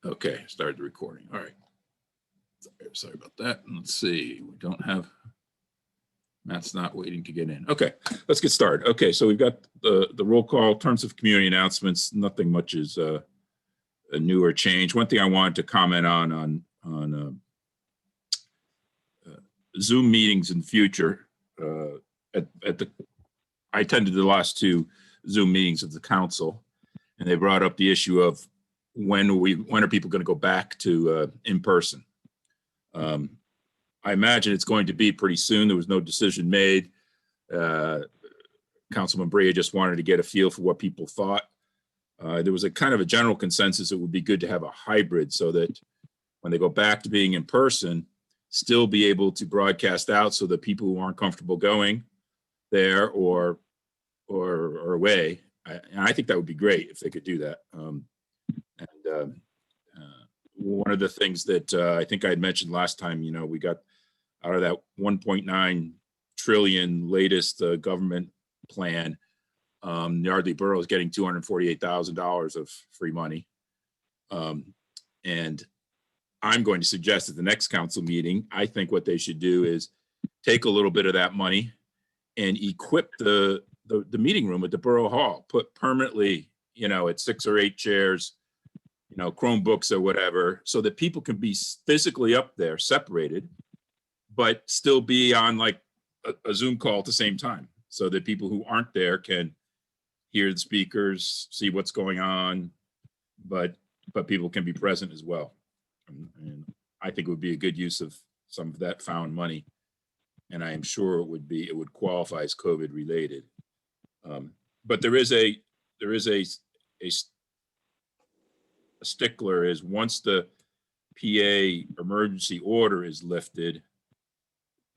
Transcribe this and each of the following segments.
Okay, started the recording. All right. Sorry about that. Let's see. We don't have, Matt's not waiting to get in. Okay, let's get started. Okay, so we've got the roll call, terms of community announcements. Nothing much is a new or change. One thing I wanted to comment on Zoom meetings in the future. I attended the last two Zoom meetings of the council, and they brought up the issue of when are people going to go back to in person. I imagine it's going to be pretty soon. There was no decision made. Councilman Brea just wanted to get a feel for what people thought. There was a kind of a general consensus it would be good to have a hybrid so that when they go back to being in person, still be able to broadcast out so that people who aren't comfortable going there or away. I think that would be great if they could do that. One of the things that I think I had mentioned last time, you know, we got out of that 1.9 trillion latest government plan, Yardley Borough is getting $248,000 of free money. And I'm going to suggest at the next council meeting, I think what they should do is take a little bit of that money and equip the meeting room at the Borough Hall, put permanently, you know, at 6 or 8 chairs, you know, Chromebooks or whatever, so that people can be physically up there separated, but still be on like a Zoom call at the same time, so that people who aren't there can hear the speakers, see what's going on, but people can be present as well. And I think it would be a good use of some of that found money. And I am sure it would qualify as COVID related. But there is a stickler is once the PA emergency order is lifted,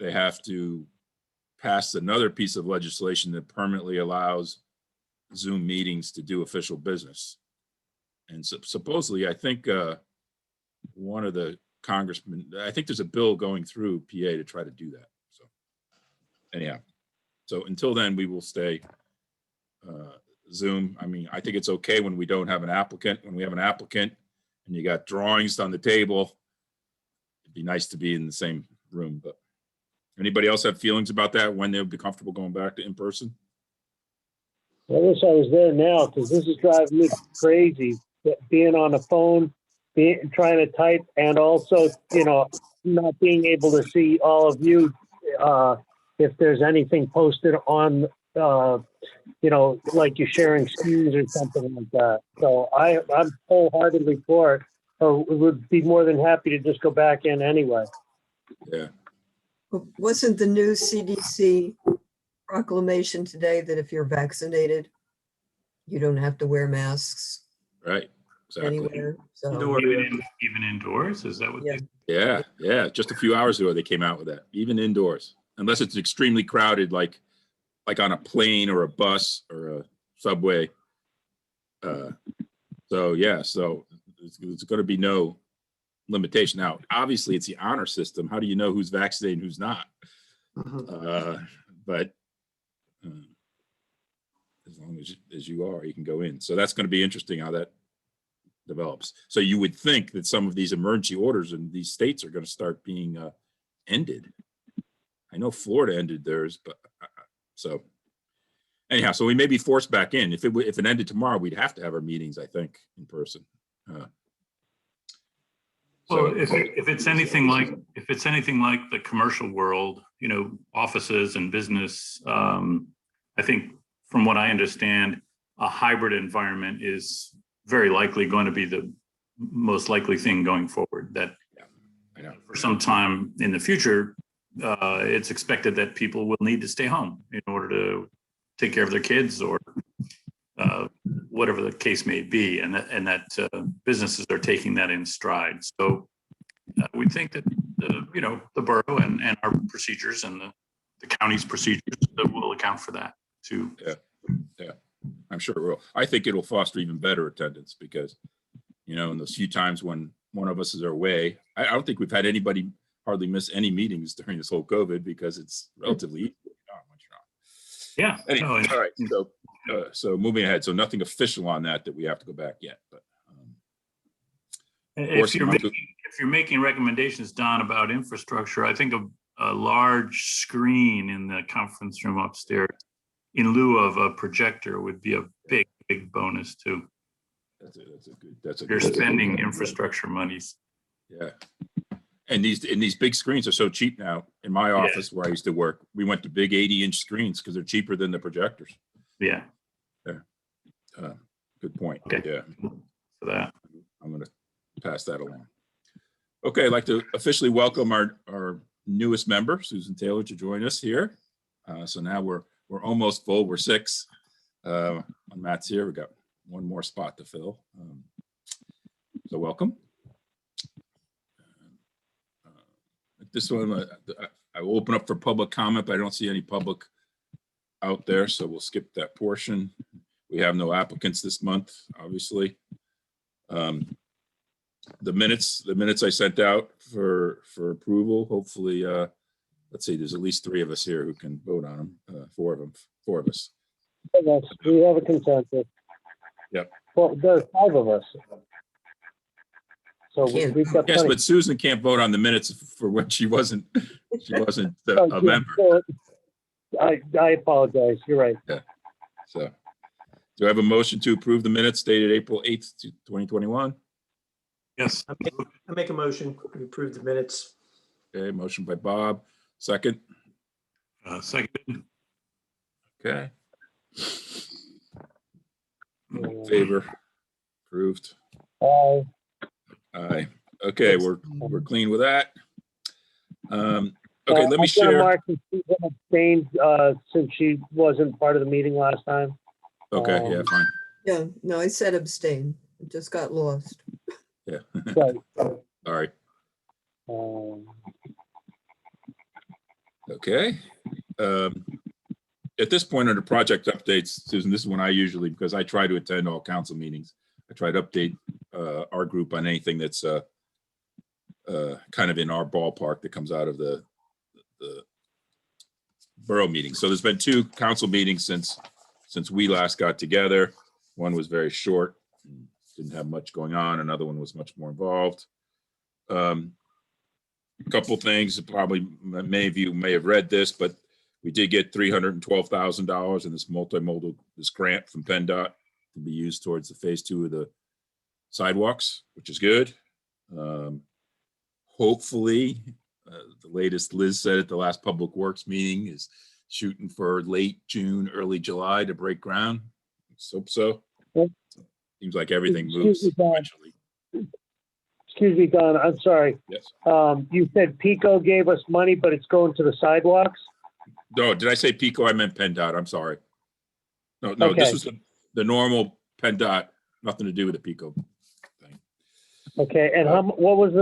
they have to pass another piece of legislation that permanently allows Zoom meetings to do official business. And so supposedly, I think one of the congressmen, I think there's a bill going through PA to try to do that. So anyhow, so until then, we will stay Zoom. I mean, I think it's okay when we don't have an applicant. When we have an applicant and you got drawings on the table, it'd be nice to be in the same room. But anybody else have feelings about that, when they'll be comfortable going back to in person? I wish I was there now, because this is driving me crazy, being on the phone, trying to type, and also, you know, not being able to see all of you if there's anything posted on, you know, like you're sharing screens or something like that. So I'm wholeheartedly for it. So we would be more than happy to just go back in anyway. Yeah. Wasn't the new CDC proclamation today that if you're vaccinated, you don't have to wear masks? Right. Exactly. Anywhere? So Even indoors? Is that what yeah. they? Yeah. Just a few hours ago, they came out with that. Even indoors, unless it's extremely crowded, like on a plane or a bus or a subway. So yeah, so it's going to be no limitation. Now, obviously, it's the honor system. How do you know who's vaccinated and who's not? But as long as you are, you can go in. So that's going to be interesting how that develops. So you would think that some of these emergency orders in these states are going to start being ended. I know Florida ended theirs, but so anyhow, so we may be forced back in. If it ended tomorrow, we'd have to have our meetings, I think, in person. Well, if it's anything like the commercial world, you know, offices and business, I think from what I understand, a hybrid environment is very likely going to be the most likely thing going forward. That I know. For some time in the future, it's expected that people will need to stay home in order to take care of their kids or whatever the case may be, and that businesses are taking that in stride. So we think that the borough and our procedures and the county's procedures will account for that too. Yeah, I'm sure it will. I think it'll foster even better attendance because, you know, in those few times when one of us is away, I don't think we've had anybody hardly miss any meetings during this whole COVID because it's relatively easy. Yeah. Anyway, all right. So moving ahead. So nothing official on that we have to go back yet. But If you're forcing them making recommendations, Don, about infrastructure, I think a large screen in the conference room upstairs in lieu of a projector would be a big bonus too. That's a You're good spending infrastructure monies. Yeah. And these big screens are so cheap now. In my office where I used to work, we went to big 80-inch screens because they're cheaper than the projectors. Yeah. Good point. Okay. Yeah. For that. I'm going to pass that along. Okay, I'd like to officially welcome our newest member, Susan Taylor, to join us here. So now we're almost full. We're 6. On Matt's here. We got one more spot to fill. So welcome. This one, I will open up for public comment, but I don't see any public out there, so we'll skip that portion. We have no applicants this month, obviously. The minutes I sent out for approval, hopefully, let's see, there's at least 3 of us here who can vote on them, 4 of us. Yes, we have a consensus. Yep. Well, there's 5 of us. So Can't we've got Yes, plenty. but Susan can't vote on the minutes for when she wasn't a member. I apologize. You're right. So, do I have a motion to approve the minutes dated April 8th, 2021? Yes. I make a motion to approve the minutes. Okay, motion by Bob, second. Second. Okay. In favor, approved. Aye. Okay, we're clean with that. Okay, let me I'm gonna share. mark that Susan abstained, since she wasn't part of the meeting last time. Okay, yeah, fine. Yeah, no, I said abstain. It just got lost. Yeah. Right. All right. Okay. At this point under project updates, Susan, this is when I usually, because I try to attend all council meetings, I try to update our group on anything that's kind of in our ballpark that comes out of the borough meeting. So there's been 2 council meetings since we last got together. One was very short, didn't have much going on. Another one was much more involved. A couple things, probably many of you may have read this, but we did get $312,000 in this multimodal, this grant from PennDOT to be used towards the phase 2 of the sidewalks, which is good. Hopefully, the latest Liz said at the last Public Works meeting is shooting for late June, early July to break ground. Let's hope so. Yep. Seems like everything moves Excuse me, Don. eventually. Excuse me, Don, I'm sorry. Yes. You said Pico gave us money, but it's going to the sidewalks? No, did I say Pico? I meant PennDOT. I'm sorry. No, this Okay. was the normal PennDOT, nothing to do with the Pico thing. Okay, and what was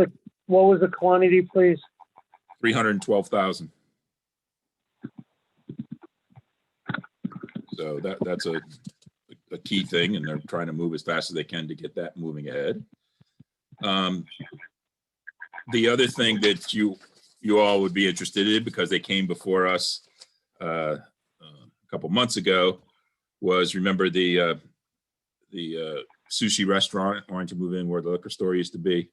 the quantity, please? 312,000. So that's a key thing, and they're trying to move as fast as they can to get that moving ahead. The other thing that you all would be interested in, because they came before us a couple months ago, was, remember the sushi restaurant wanting to move in where the liquor store used to be,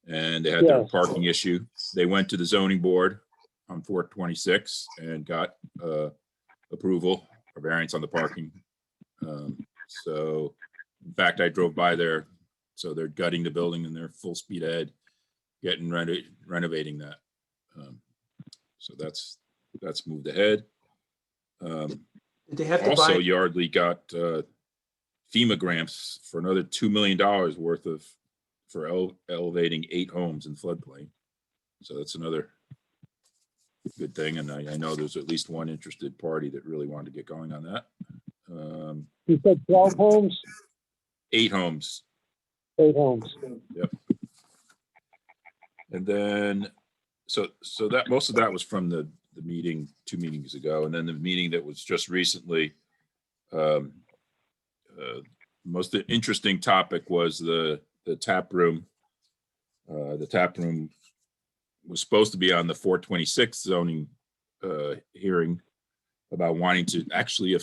and they had their Yes. parking issue. They went to the zoning board on 426 and got approval or variance on the parking. So in fact, I drove by there. So they're gutting the building and they're full speed ahead, getting renovating that. So that's moved ahead. Did they have to Also, buy? Yardley got FEMA grants for another $2 million worth of, for elevating 8 homes in floodplain. So that's another good thing. And I know there's at least one interested party that really wanted to get going on that. You said 12 homes? 8 homes. 8 homes. And then, so that most of that was from the meeting 2 meetings ago. And then the meeting that was just recently, most interesting topic was the tap room. The tap room was supposed to be on the 426 zoning hearing about wanting to actually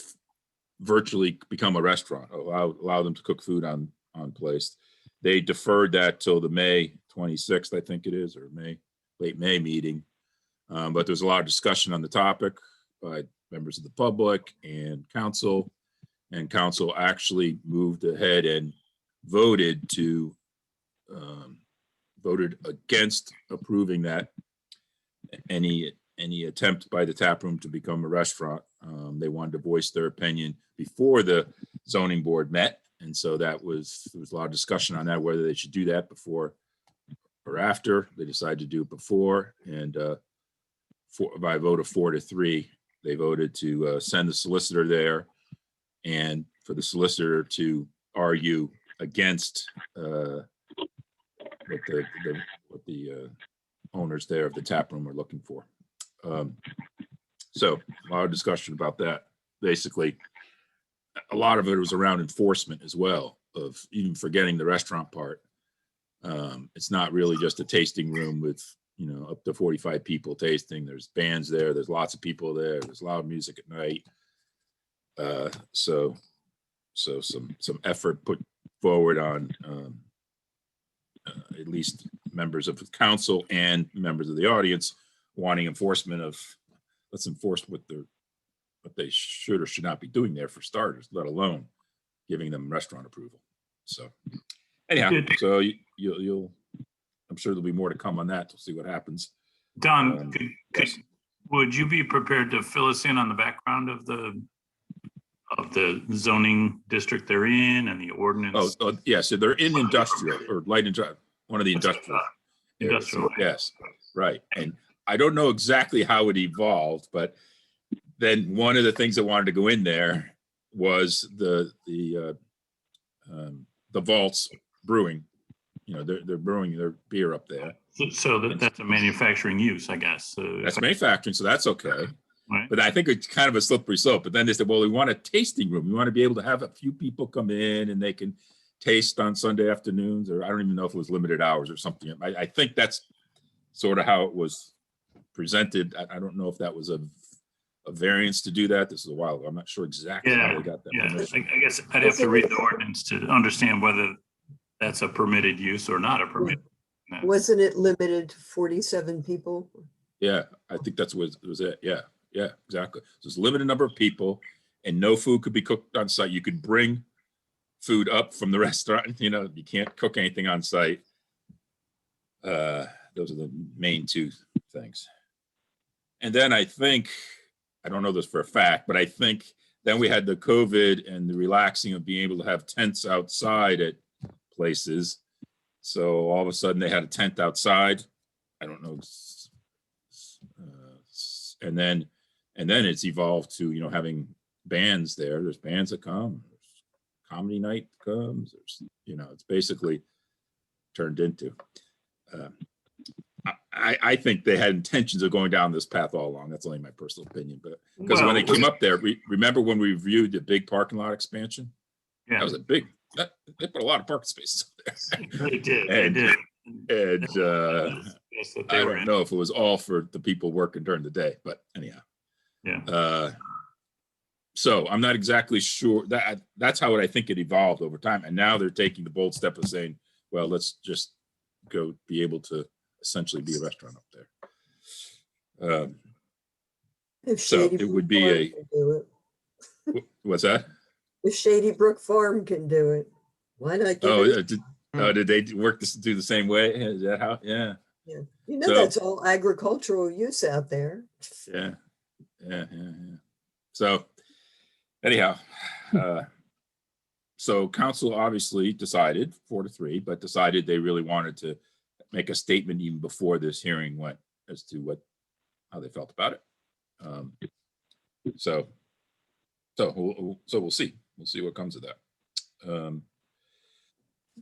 virtually become a restaurant, allow them to cook food on place. they deferred that till the May 26th, I think it is, or late May meeting. But there's a lot of discussion on the topic by members of the public and council. And council actually moved ahead and voted against approving that any attempt by the tap room to become a restaurant. They wanted to voice their opinion before the zoning board met. And so there was a lot of discussion on that, whether they should do that before or after. They decided to do it before, and by a vote of 4-3, they voted to send the solicitor there, and for the solicitor to argue against what the owners there of the tap room were looking for. So a lot of discussion about that. Basically, a lot of it was around enforcement as well, of even forgetting the restaurant part. It's not really just a tasting room with, up to 45 people tasting. There's bands there. There's lots of people there. There's loud music at night. So some effort put forward on at least members of the council and members of the audience wanting enforcement of, let's enforce what they should or should not be doing there for starters, let alone giving them restaurant approval. So anyhow, so you'll I'm sure there'll be more to come on that. We'll see what happens. Don, Yes. would you be prepared to fill us in on the background of the zoning district they're in and the ordinance? Oh, yeah. So they're in industrial or light industrial, one of the industrial. Industrial. Yes, right. And I don't know exactly how it evolved, but then one of the things that wanted to go in there was the Vaults Brewing. They're brewing their beer up there. So that's a manufacturing use, I guess. That's manufacturing, so that's okay. Right. But I think it's kind of a slippery slope. But then they said, well, we want a tasting room. We want to be able to have a few people come in and they can taste on Sunday afternoons, or I don't even know if it was limited hours or something. I think that's sort of how it was presented. I don't know if that was a variance to do that. This is a while ago. I'm not sure exactly how they got that permission. I guess I'd have to read the ordinance to understand whether that's a permitted use or not a permitted. Wasn't it limited to 47 people? Yeah, I think that's what it was. Yeah, exactly. So it's a limited number of people and no food could be cooked on site. You could bring food up from the restaurant. You can't cook anything on site. Those are the main two things. And then I think, I don't know this for a fact, but I think then we had the COVID and the relaxing of being able to have tents outside at places. So all of a sudden they had a tent outside. I don't know. And then it's evolved to, having bands there. There's bands that come, there's comedy night comes, there's, it's basically turned into, I think they had intentions of going down this path all along. That's only my personal opinion, but because when they came up there, remember when we reviewed the big parking lot expansion? Yeah, That was they put a lot of parking spaces up there. they did. And, they did. And Yes, that I they were don't in. know if it was all for the people working during the day, but anyhow. Yeah. So I'm not exactly sure that's how I think it evolved over time. And now they're taking the bold step of saying, well, let's just go be able to essentially be a restaurant up there. If So Shady it Brook would be Farm a- can do it. What's that? If Shady Brook Farm can do it, why not give it? Did they do the same way? Is that how? Yeah. Yeah. so- That's all agricultural use out there. Yeah. So anyhow, so council obviously decided 4-3, but decided they really wanted to make a statement even before this hearing went as to how they felt about it. So we'll see. We'll see what comes of that.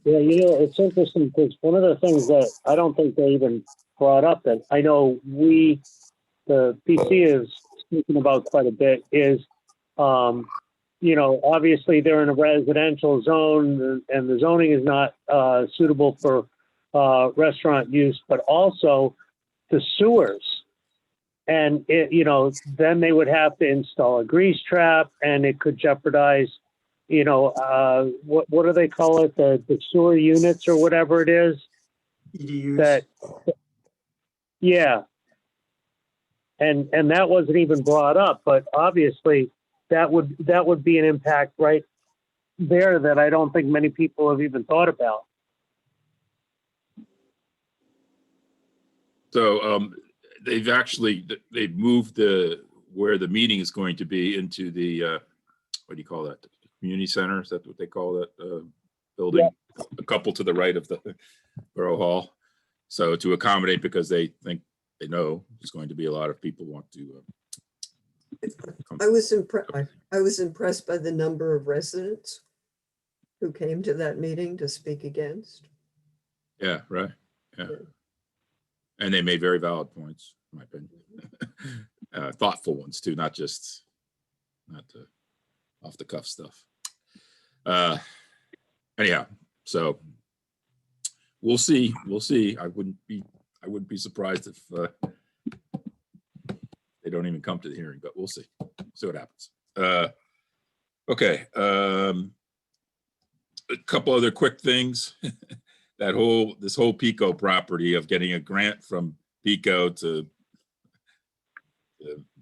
Yeah, it's interesting because one of the things that I don't think they even brought up that I know the PC is speaking about quite a bit is, obviously they're in a residential zone and the zoning is not suitable for restaurant use, but also the sewers. And then they would have to install a grease trap and it could jeopardize what do they call it? The sewer units or whatever it is. EDUs. That, yeah. And that wasn't even brought up, but obviously that would be an impact right there that I don't think many people have even thought about. So they've moved where the meeting is going to be into the, what do you call that? The community center, is that what they call that building? Yeah. A couple to the right of the Borough Hall. So to accommodate, because they think, they know there's going to be a lot of people want to. I was impressed by the number of residents who came to that meeting to speak against. Yeah, right. Yeah. And they made very valid points, in my opinion. Thoughtful ones too, not off the cuff stuff. Anyhow, so we'll see. I wouldn't be surprised if they don't even come to the hearing, but we'll see what happens. Okay. A couple other quick things. This whole Pico property of getting a grant from Pico to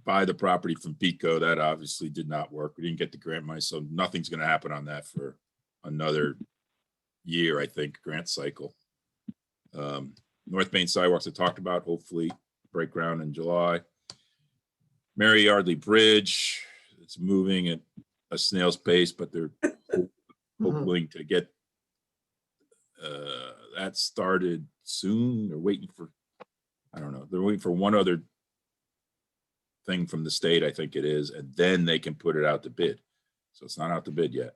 buy the property from Pico, that obviously did not work. We didn't get the grant money, so nothing's going to happen on that for another year, I think, grant cycle. North Main sidewalks I talked about, hopefully break ground in July. Mary Yardley Bridge, it's moving at a snail's pace, but they're hoping to get that started soon. They're waiting for, I don't know, they're waiting for one other thing from the state, I think it is, and then they can put it out to bid. So it's not out to bid yet.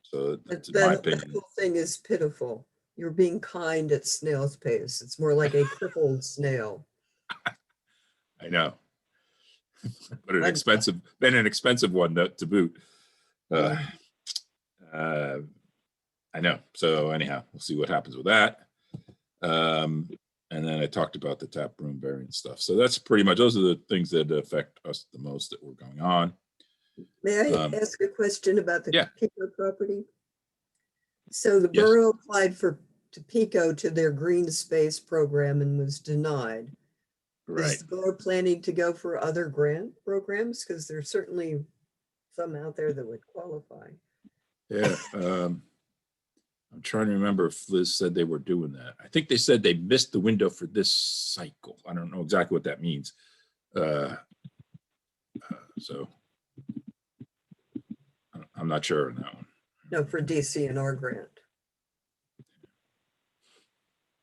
So that's in my opinion. The whole thing is pitiful. You're being kind at snail's pace. It's more like a crippled snail. I know. But an expensive one to boot. I know. So anyhow, we'll see what happens with that. And then I talked about the tap room variant stuff. So that's pretty much, those are the things that affect us the most that were going on. May I ask a question about the Yeah. Pico property? So the borough applied to Pico to their green space program and was denied. Right. Is the borough planning to go for other grant programs? Because there's certainly some out there that would qualify. Yeah. I'm trying to remember if Liz said they were doing that. I think they said they missed the window for this cycle. I don't know exactly what that means. So I'm not sure on that one. No, for DCNR grant.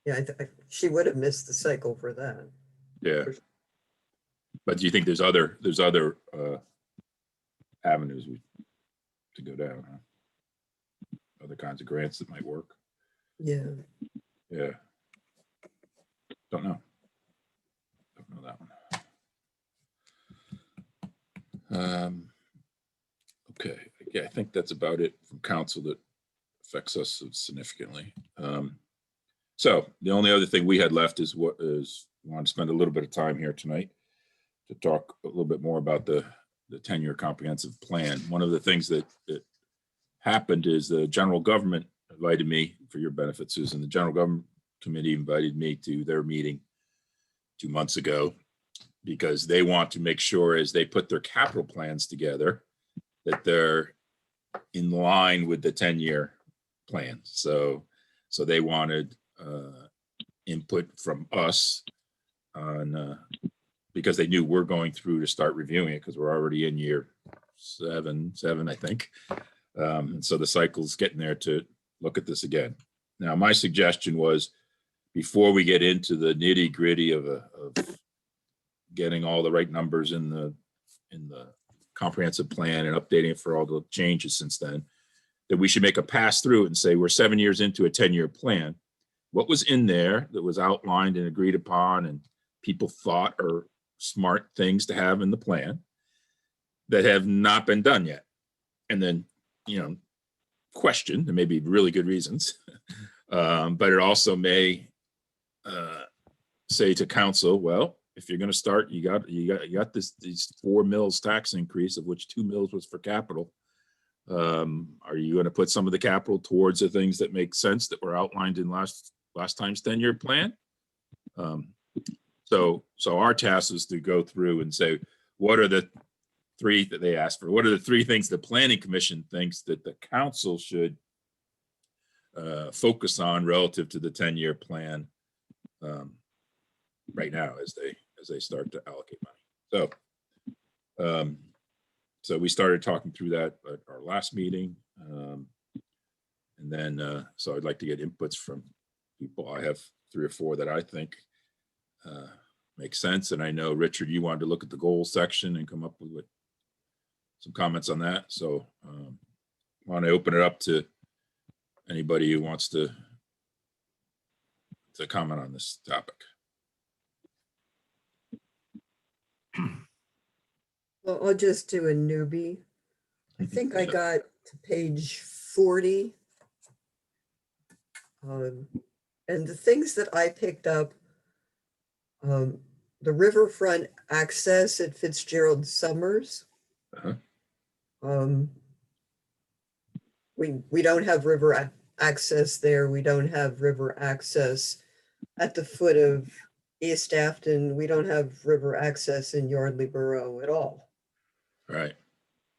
Yeah, she would have missed the cycle for that. Yeah. But do you think there's other avenues to go down? Huh? Other kinds of grants that might work? Yeah. Yeah. Don't know that one. Okay. Yeah, I think that's about it from council that affects us significantly. So the only other thing we had left is we want to spend a little bit of time here tonight to talk a little bit more about the 10-year comprehensive plan. One of the things that happened is the general government invited me, for your benefit, Susan, the general government committee invited me to their meeting 2 months ago because they want to make sure as they put their capital plans together that they're in line with the 10-year plan. So they wanted input from us on because they knew we're going through to start reviewing it because we're already in year seven, I think. And so the cycle's getting there to look at this again. Now, my suggestion was before we get into the nitty gritty of getting all the right numbers in the comprehensive plan and updating it for all the changes since then, that we should make a pass through it and say, we're 7 years into a 10-year plan. What was in there that was outlined and agreed upon and people thought are smart things to have in the plan that have not been done yet? And then, question, there may be really good reasons, but it also may say to council, well, if you're going to start, you got these 4 mills tax increase, of which 2 mills was for capital. Are you going to put some of the capital towards the things that make sense that were outlined in last time's 10-year plan? So our task is to go through and say, what are the three that they asked for? What are the three things the planning commission thinks that the council should focus on relative to the 10-year plan right now as they start to allocate money? So we started talking through that at our last meeting. And then, so I'd like to get inputs from people. I have 3 or 4 that I think make sense. And I know, Richard, you wanted to look at the goals section and come up with some comments on that. So I want to open it up to anybody who wants to comment on this topic. Well, I'll just do a newbie. I think I got to page 40. And the things that I picked up, the riverfront access at Fitzgerald Summers. We don't have river access there. We don't have river access at the foot of East Afton. We don't have river access in Yardley Borough at all. Right.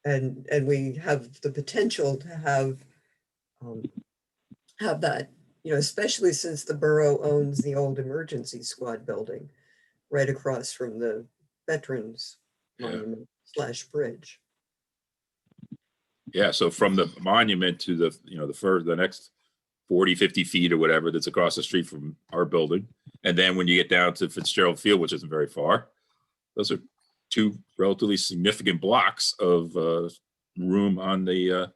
And we have the potential to have that, especially since the borough owns the old emergency squad building right across from the Veterans Monument / bridge. Yeah, so from the monument to the next 40, 50 feet or whatever that's across the street from our building. And then when you get down to Fitzgerald Field, which isn't very far, those are 2 relatively significant blocks of room on the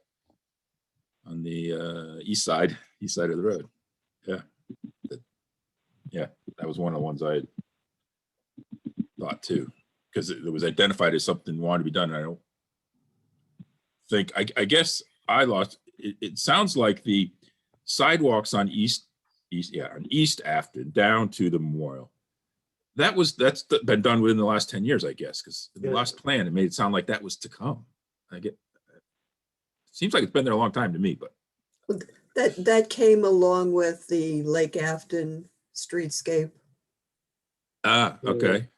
east side of the road. Yeah, that was one of the ones I thought too, because it was identified as something wanted to be done. And I don't think, I guess I lost. It sounds like the sidewalks on East Afton down to the memorial. That's been done within the last 10 years, I guess, because in the last plan, it made it sound like that was to come. It seems like it's been there a long time to me, but. That came along with the Lake Afton streetscape. Okay.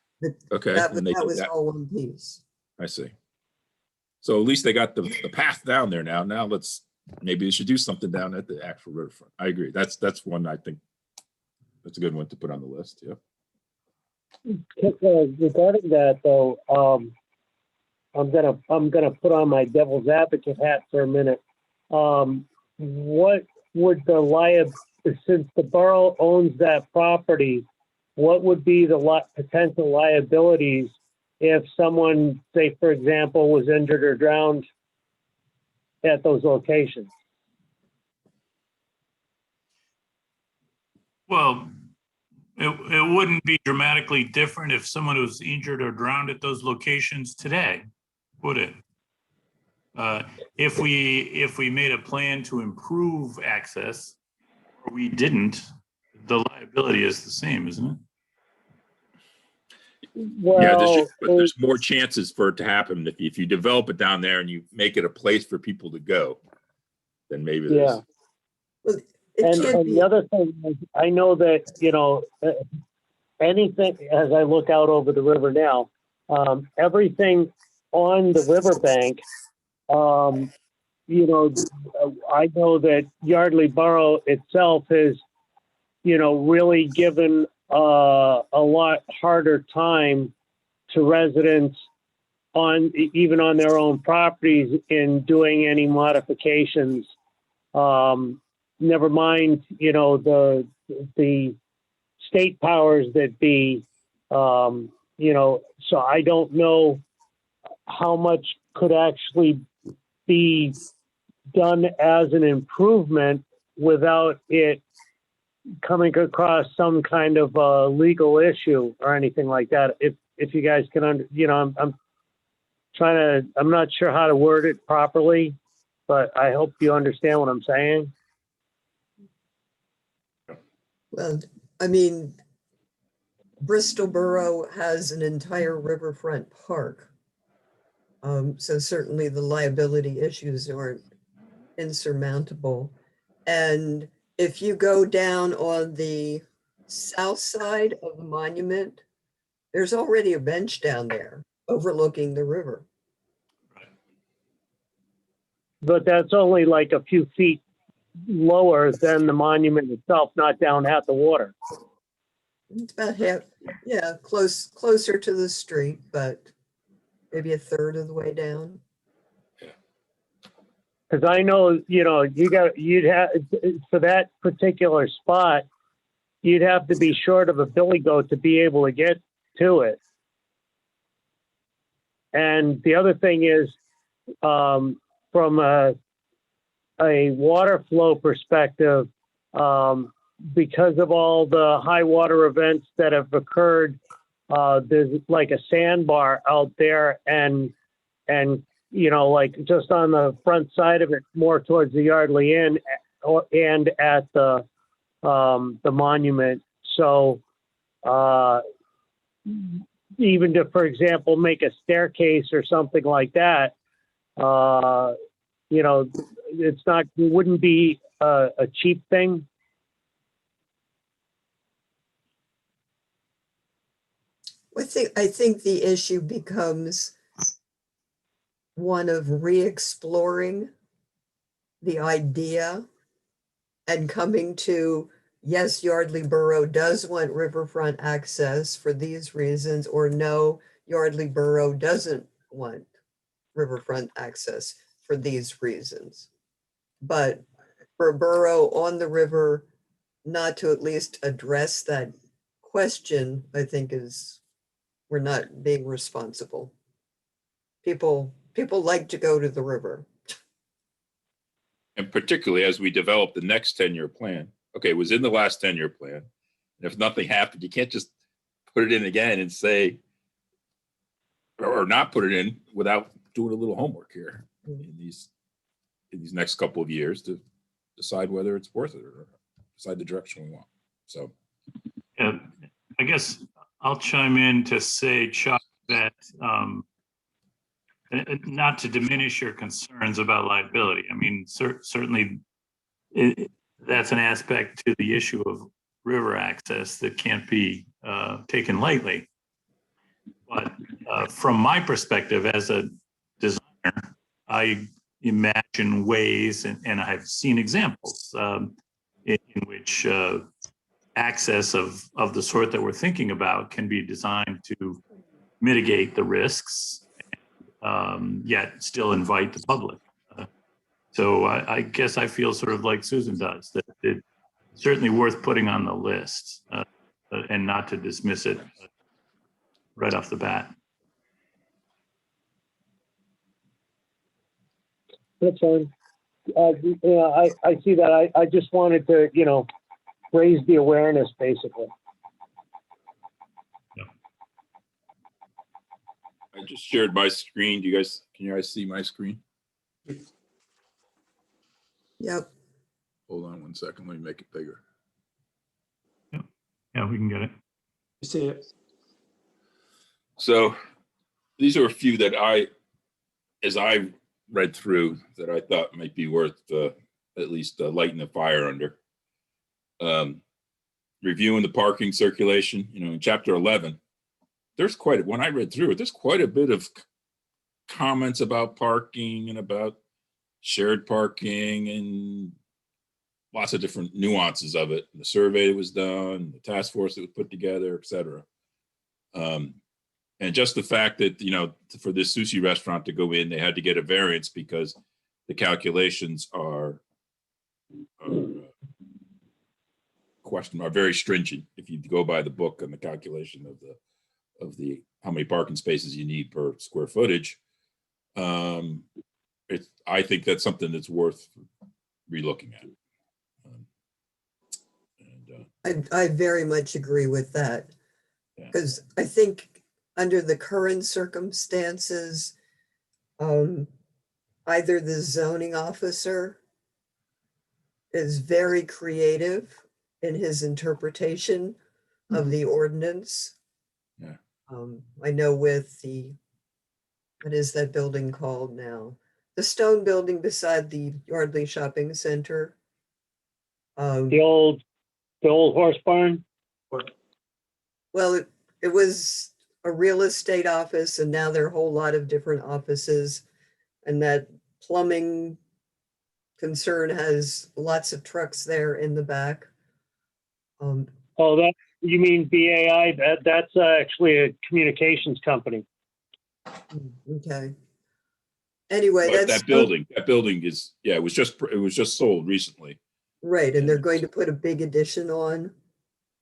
Okay. That was all one piece. I see. So at least they got the path down there now. Now maybe they should do something down at the actual riverfront. I agree. That's one I think that's a good one to put on the list. Yeah. Regarding that, though, I'm gonna put on my devil's advocate hat for a minute. What would since the borough owns that property, what would be the potential liabilities if someone, say, for example, was injured or drowned at those locations? Well, it wouldn't be dramatically different if someone was injured or drowned at those locations today, would it? If we made a plan to improve access, or we didn't, the liability is the same, isn't it? Well, yeah, there's more chances for it to happen if you develop it down there and you make it a place for people to go, then maybe there's. Well, and the other thing is, I know that, anything, as I look out over the river now, everything on the riverbank, I know that Yardley Borough itself has, really given a lot harder time to residents even on their own properties in doing any modifications. Never mind, the state powers that be, so I don't know how much could actually be done as an improvement without it coming across some kind of legal issue or anything like that. If you guys can, I'm not sure how to word it properly, but I hope you understand what I'm saying. Well, I mean, Bristol Borough has an entire riverfront park. So certainly the liability issues aren't insurmountable. And if you go down on the south side of the monument, there's already a bench down there overlooking the river. But that's only like a few feet lower than the monument itself, not down at the water. It's about half, yeah, closer to the street, but maybe a third of the way down. Because I know, you'd have, for that particular spot, you'd have to be short of a billy goat to be able to get to it. And the other thing is, from a water flow perspective, because of all the high water events that have occurred, there's like a sandbar out there, and like just on the front side of it, more towards the Yardley Inn, and at the monument. So even to, for example, make a staircase or something like that, it wouldn't be a cheap thing. I think the issue becomes one of re-exploring the idea and coming to, yes, Yardley Borough does want riverfront access for these reasons, or no, Yardley Borough doesn't want riverfront access for these reasons. But for a borough on the river not to at least address that question, I think we're not being responsible. People like to go to the river. And particularly as we develop the next 10-year plan. Okay, it was in the last 10-year plan. And if nothing happened, you can't just put it in again and say, or not put it in without doing a little homework here in these next couple of years to decide whether it's worth it or decide the direction we want. So, Yeah, I guess I'll chime in to say, Chuck, that not to diminish your concerns about liability. I mean, certainly that's an aspect to the issue of river access that can't be taken lightly. But from my perspective as a designer, I imagine ways, and I've seen examples in which access of the sort that we're thinking about can be designed to mitigate the risks, yet still invite the public. So I guess I feel sort of like Susan does, that it's certainly worth putting on the list and not to dismiss it right off the bat. That's fine. I see that. I just wanted to, raise the awareness, basically. I just shared my screen. Can you guys see my screen? Yep. Hold on one second. Let me make it bigger. Yeah, we can get it. You see it? So these are a few that as I read through, that I thought might be worth at least lighting the fire under. Reviewing the parking circulation, in chapter 11, when I read through it, there's quite a bit of comments about parking and about shared parking and lots of different nuances of it. The survey that was done, the task force that was put together, et cetera. And just the fact that, for this sushi restaurant to go in, they had to get a variance because the calculations are very stringent if you go by the book on the calculation of the how many parking spaces you need per square footage. I think that's something that's worth relooking at. I very much agree with that, because I think under the current circumstances, either the zoning officer is very creative in his interpretation of the ordinance. Yeah. I know with the What is that building called now? The stone building beside the Yardley Shopping Center. The old horse barn? Well, it was a real estate office, and now there are a whole lot of different offices. And that plumbing concern has lots of trucks there in the back. Oh, you mean BAI? That's actually a communications company. Okay. Anyway, But that's that building is, yeah, it was just sold recently. right, and they're going to put a big addition on.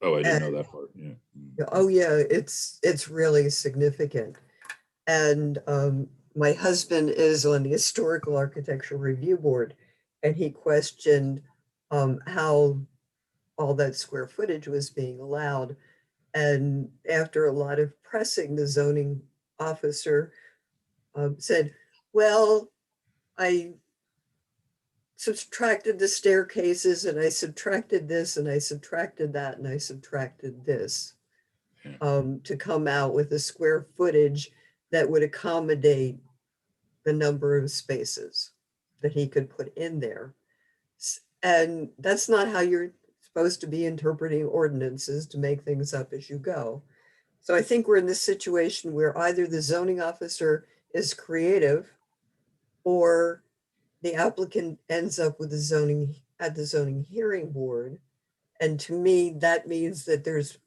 Oh, I didn't know that part. Yeah. Oh yeah, it's really significant. And my husband is on the Historical Architecture Review Board, and he questioned how all that square footage was being allowed. And after a lot of pressing, the zoning officer said, well, I subtracted the staircases, and I subtracted this, and I subtracted that, and I subtracted this to come out with a square footage that would accommodate the number of spaces that he could put in there. And that's not how you're supposed to be interpreting ordinances, to make things up as you go. So I think we're in this situation where either the zoning officer is creative or the applicant ends up with the zoning hearing board. And to me, that means that there's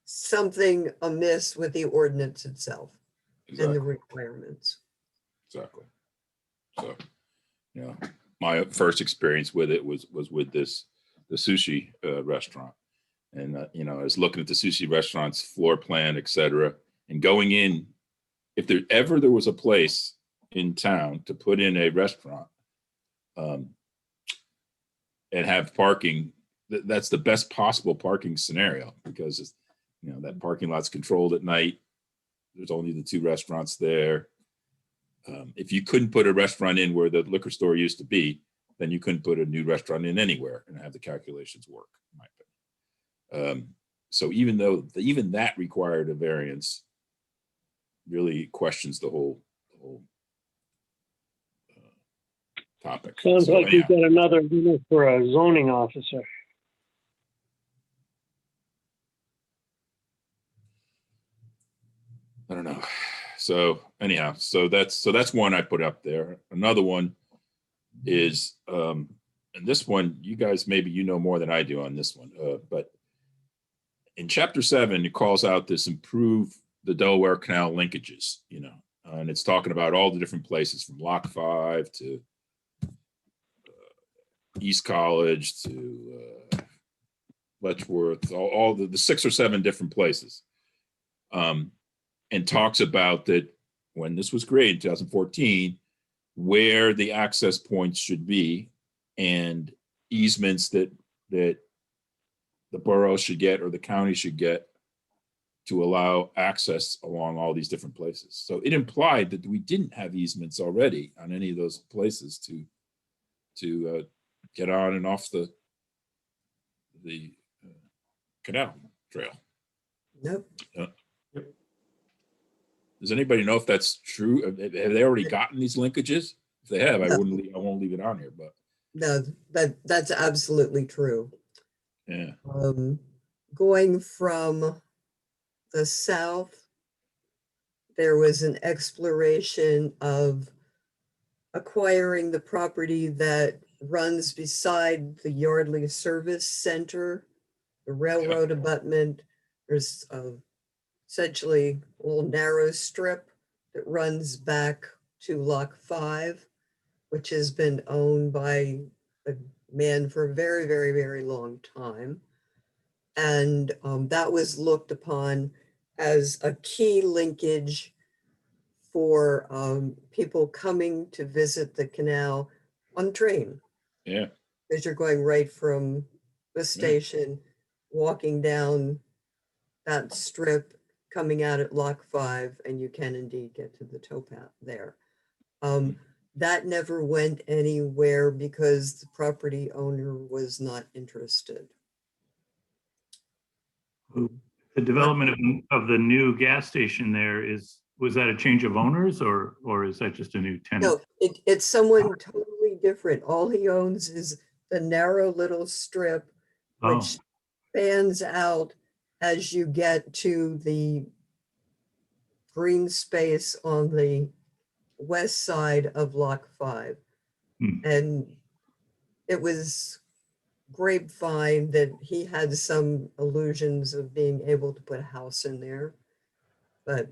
something amiss with the ordinance itself and the requirements. Exactly. So, my first experience with it was with the sushi restaurant. And, I was looking at the sushi restaurant's floor plan, et cetera, and going in, if there was a place in town to put in a restaurant and have parking, that's the best possible parking scenario, because, that parking lot's controlled at night. There's only the two restaurants there. If you couldn't put a restaurant in where the liquor store used to be, then you couldn't put a new restaurant in anywhere and have the calculations work, in my opinion. So even that required a variance, really questions the whole topic. Sounds So like anyhow, we've got another winner for a zoning officer. I don't know. So anyhow, so that's one I put up there. Another one is, and this one, you guys, maybe more than I do on this one, but in chapter 7, it calls out this improve the Delaware Canal linkages, and it's talking about all the different places from Lock 5 to East College to Letchworth, all the 6 or 7 different places. And talks about that when this was created in 2014, where the access points should be and easements that the borough should get or the county should get to allow access along all these different places. So it implied that we didn't have easements already on any of those places to get on and off the canal trail. Nope. Does anybody know if that's true? Have they already gotten these linkages? If they have, I won't leave it on here, but No, that's absolutely true. yeah. Going from the south, there was an exploration of acquiring the property that runs beside the Yardley Service Center, the railroad abutment. There's essentially a little narrow strip that runs back to Lock 5, which has been owned by a man for a very, very, very long time. And that was looked upon as a key linkage for people coming to visit the canal on train. Yeah. Because you're going right from the station, walking down that strip, coming out at Lock 5, and you can indeed get to the towpath there. That never went anywhere because the property owner was not interested. The development of the new gas station there is Was that a change of owners or is that just a new tenant? No, it's someone totally different. All he owns is the narrow little strip, Oh, which fans out as you get to the green space on the west side of Lock 5. Hmm. And it was grapevine that he had some illusions of being able to put a house in there. But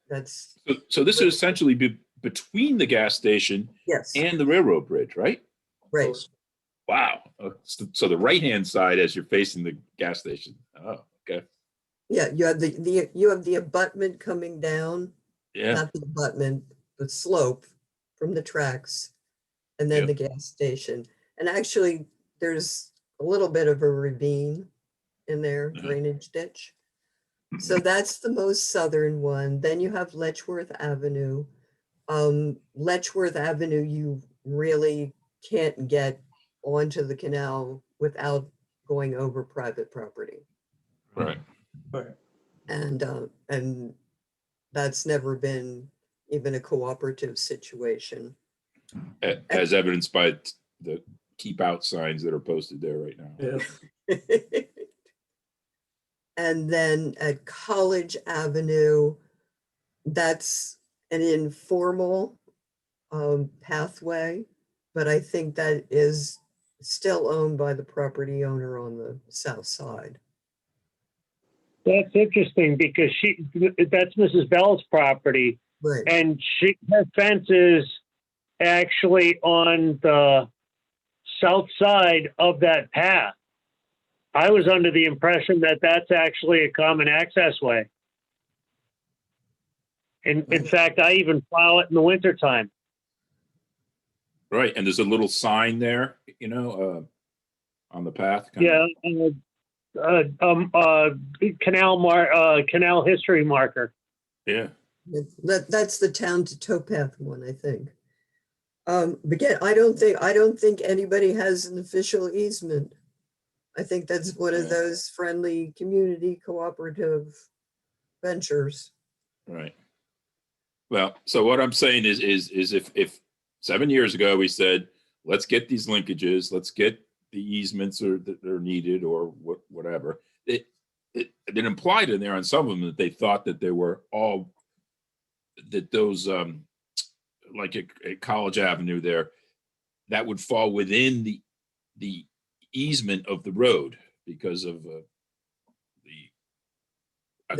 that's, So this would essentially be between the gas station yes, and the railroad bridge, right? right. Wow. So the right-hand side as you're facing the gas station. Oh, okay. Yeah, you have you have the abutment coming down, Yeah. not the abutment, the slope from the tracks, and then Yeah. the gas station. And actually, there's a little bit of a ravine in there, Mhm. drainage ditch. So that's the most southern one. Then you have Letchworth Avenue. Letchworth Avenue, you really can't get onto the canal without going over private property. Right. Right. And that's never been even a cooperative situation. As evidenced by the keep out signs that are posted there right now. Yeah. And then at College Avenue, that's an informal pathway, but I think that is still owned by the property owner on the south side. That's interesting because that's Mrs. Bell's property, Right. and her fence is actually on the south side of that path. I was under the impression that that's actually a common access way. In fact, I even plow it in the wintertime. Right. And there's a little sign there, on the path. Yeah, canal history marker. Yeah. That's the town to towpath one, I think. But again, I don't think anybody has an official easement. I think that's one of those friendly community cooperative ventures. Right. Well, so what I'm saying is if 7 years ago we said, let's get these linkages, let's get the easements that are needed or whatever, it implied in there on some of them that they thought that they were all that those like at College Avenue there, that would fall within the easement of the road because of the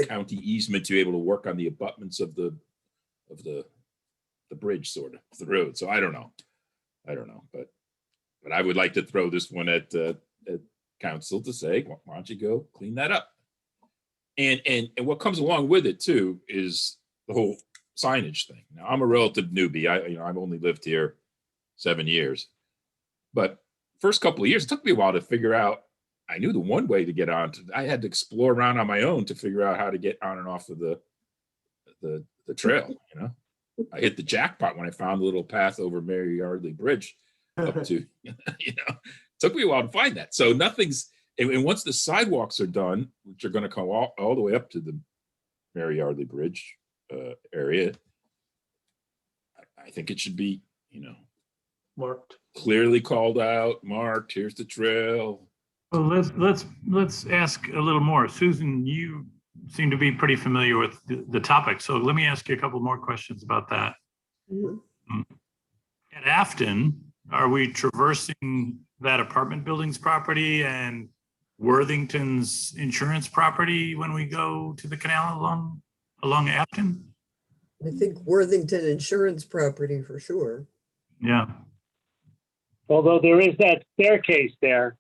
county easement to be able to work on the abutments of the bridge, sort of the road. So I don't know, but I would like to throw this one at council to say, why don't you go clean that up? And what comes along with it too is the whole signage thing. Now I'm a relative newbie. I've only lived here 7 years, but first couple of years, it took me a while to figure out. I knew the one way to get on. I had to explore around on my own to figure out how to get on and off of the trail. I hit the jackpot when I found the little path over Mary Yardley Bridge up to, it took me a while to find that. So nothing's, and once the sidewalks are done, which are going to come all the way up to the Mary Yardley Bridge area, I think it should be, Marked. clearly called out, marked, here's the trail. well, let's ask a little more. Susan, you seem to be pretty familiar with the topic, so let me ask you a couple more questions about that. Mhm. At Afton, are we traversing that apartment building's property and Worthington's insurance property when we go to the canal along Afton? I think Worthington insurance property for sure. Yeah. Although there is that staircase there.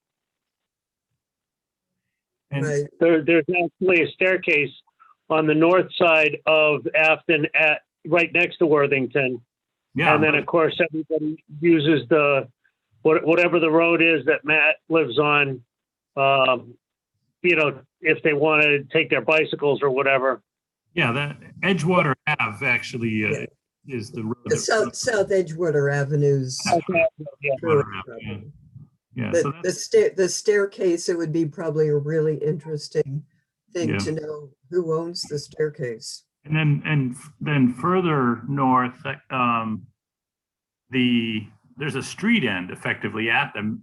And Right. There's actually a staircase on the north side of Afton right next to Worthington. yeah, And then, of course, everybody uses whatever the road is that Matt lives on, if they want to take their bicycles or whatever. yeah, that Edgewater Ave actually Yeah. is the road. The South Edgewater Avenue's. Yeah. Edgewater Ave, yeah. So The staircase, it would be probably a really interesting thing Yeah. to know who owns the staircase. And then further north, there's a street end effectively at the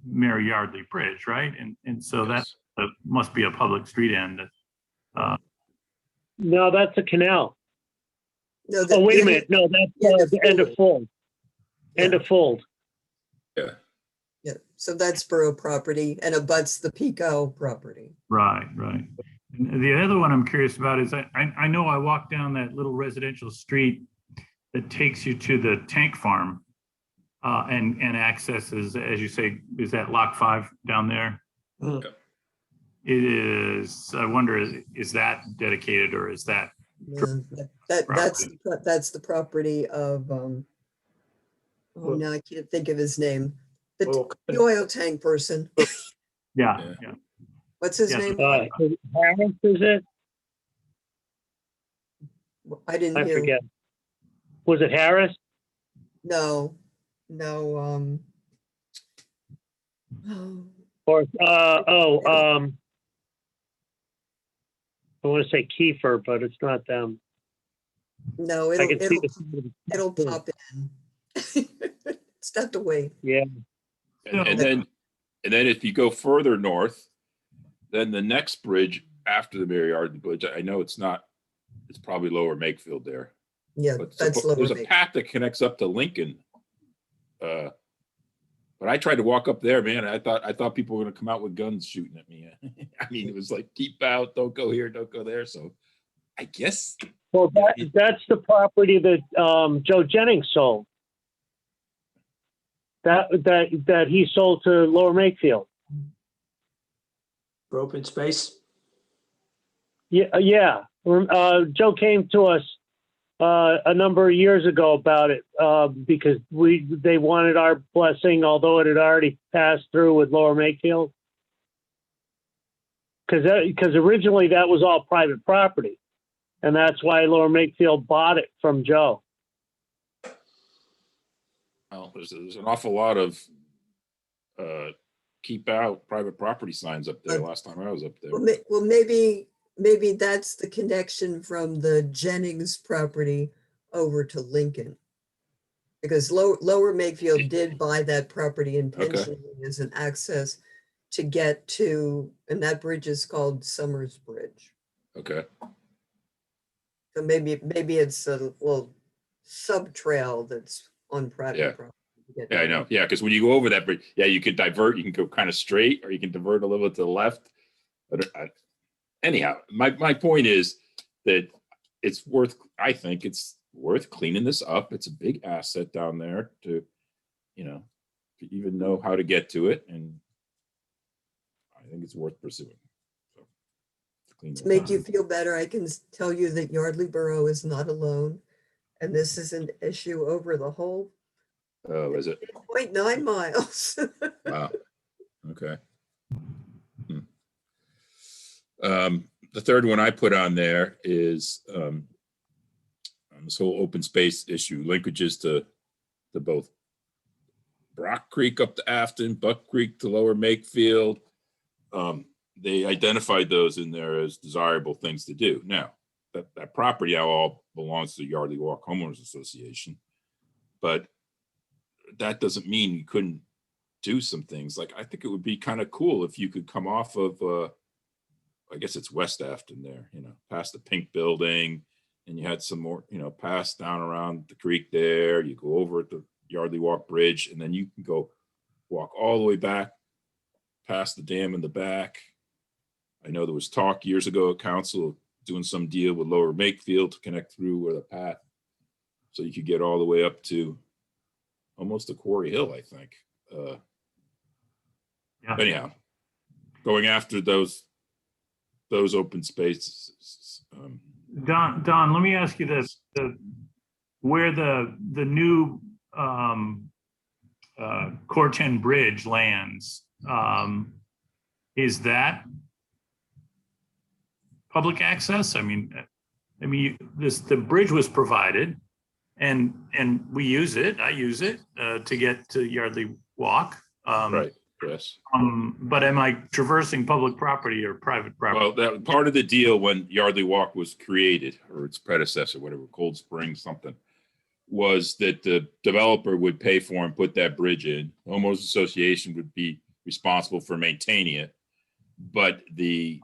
Mary Yardley Bridge, right? And so that Yes. must be a public street end. No, that's a canal. No, Oh, wait a the- minute. No, that's the end of the end of Fold. End Yeah. of Fold. Yeah. Yeah, so that's borough property and abuts the Pico property. Right. And the other one I'm curious about is I know I walked down that little residential street that takes you to the tank farm and accesses, as you say, is that Lock 5 down there? Mhm. Yep. It is, I wonder, is that dedicated or is that? Yeah, that's the property of, oh, now I can't think of his name. Well, The oil tank person. Yeah. What's his Yes. name? Harris, is it? I didn't I hear. forget. Was it Harris? No. Or, I want to say Kiefer, but it's not them. No, I can see it'll pop in. It's not the way. Yeah. And then if you go further north, then the next bridge after the Mary Yardley Bridge, I know it's probably Lower Makefield there. Yeah, But that's lower. there's a Main. path that connects up to Lincoln. But I tried to walk up there, man. I thought people were gonna come out with guns shooting at me. I mean, it was like, keep out, don't go here, don't go there. So I guess. Well, that's the property that Joe Jennings sold. That he sold to Lower Makefield. For open space. Yeah. Joe came to us a number of years ago about it because they wanted our blessing, although it had already passed through with Lower Makefield. Because originally that was all private property, and that's why Lower Makefield bought it from Joe. Well, there's an awful lot of keep out private property signs up there last time I was up there. Well, maybe that's the connection from the Jennings property over to Lincoln. Because Lower Makefield did buy that property intentionally as an access to get to, and that bridge is called Summers Bridge. Okay. So maybe it's a little sub trail that's on private Yeah. property. to get Yeah, I down. know. Yeah, because when you go over that bridge, yeah, you can divert. You can go kind of straight, or you can divert a little to the left. But anyhow, my point is that it's worth. I think it's worth cleaning this up. It's a big asset down there to even know how to get to it, and I think it's worth pursuing. So, clean To it make up. you feel better, I can tell you that Yardley Borough is not alone. And this is an issue over the whole Oh, is it? 0.9 miles. Wow. Okay. The third one I put on there is this whole open space issue, linkages to both Brock Creek up to Afton, Buck Creek to Lower Makefield. They identified those in there as desirable things to do. Now, that property all belongs to the Yardley Walk Homeowners Association, but that doesn't mean you couldn't do some things. Like, I think it would be kind of cool if you could come off of, I guess it's West Afton there, past the Pink Building, and you had some more, pass down around the creek there. You go over at the Yardley Walk Bridge, and then you can go walk all the way back past the dam in the back. I know there was talk years ago at council doing some deal with Lower Makefield to connect through with a path, so you could get all the way up to almost to Quarry Hill, I think. Yeah. Anyhow, going after those open spaces. Don, let me ask you this: where the new Corten Bridge lands, is that public access? I mean, the bridge was provided, and we use it. I use it to get to Yardley Walk. Right. Chris. But am I traversing public property or private property? Well, that part of the deal when Yardley Walk was created, or its predecessor, whatever, Cold Spring something, was that the developer would pay for and put that bridge in. Homeowners Association would be responsible for maintaining it, but the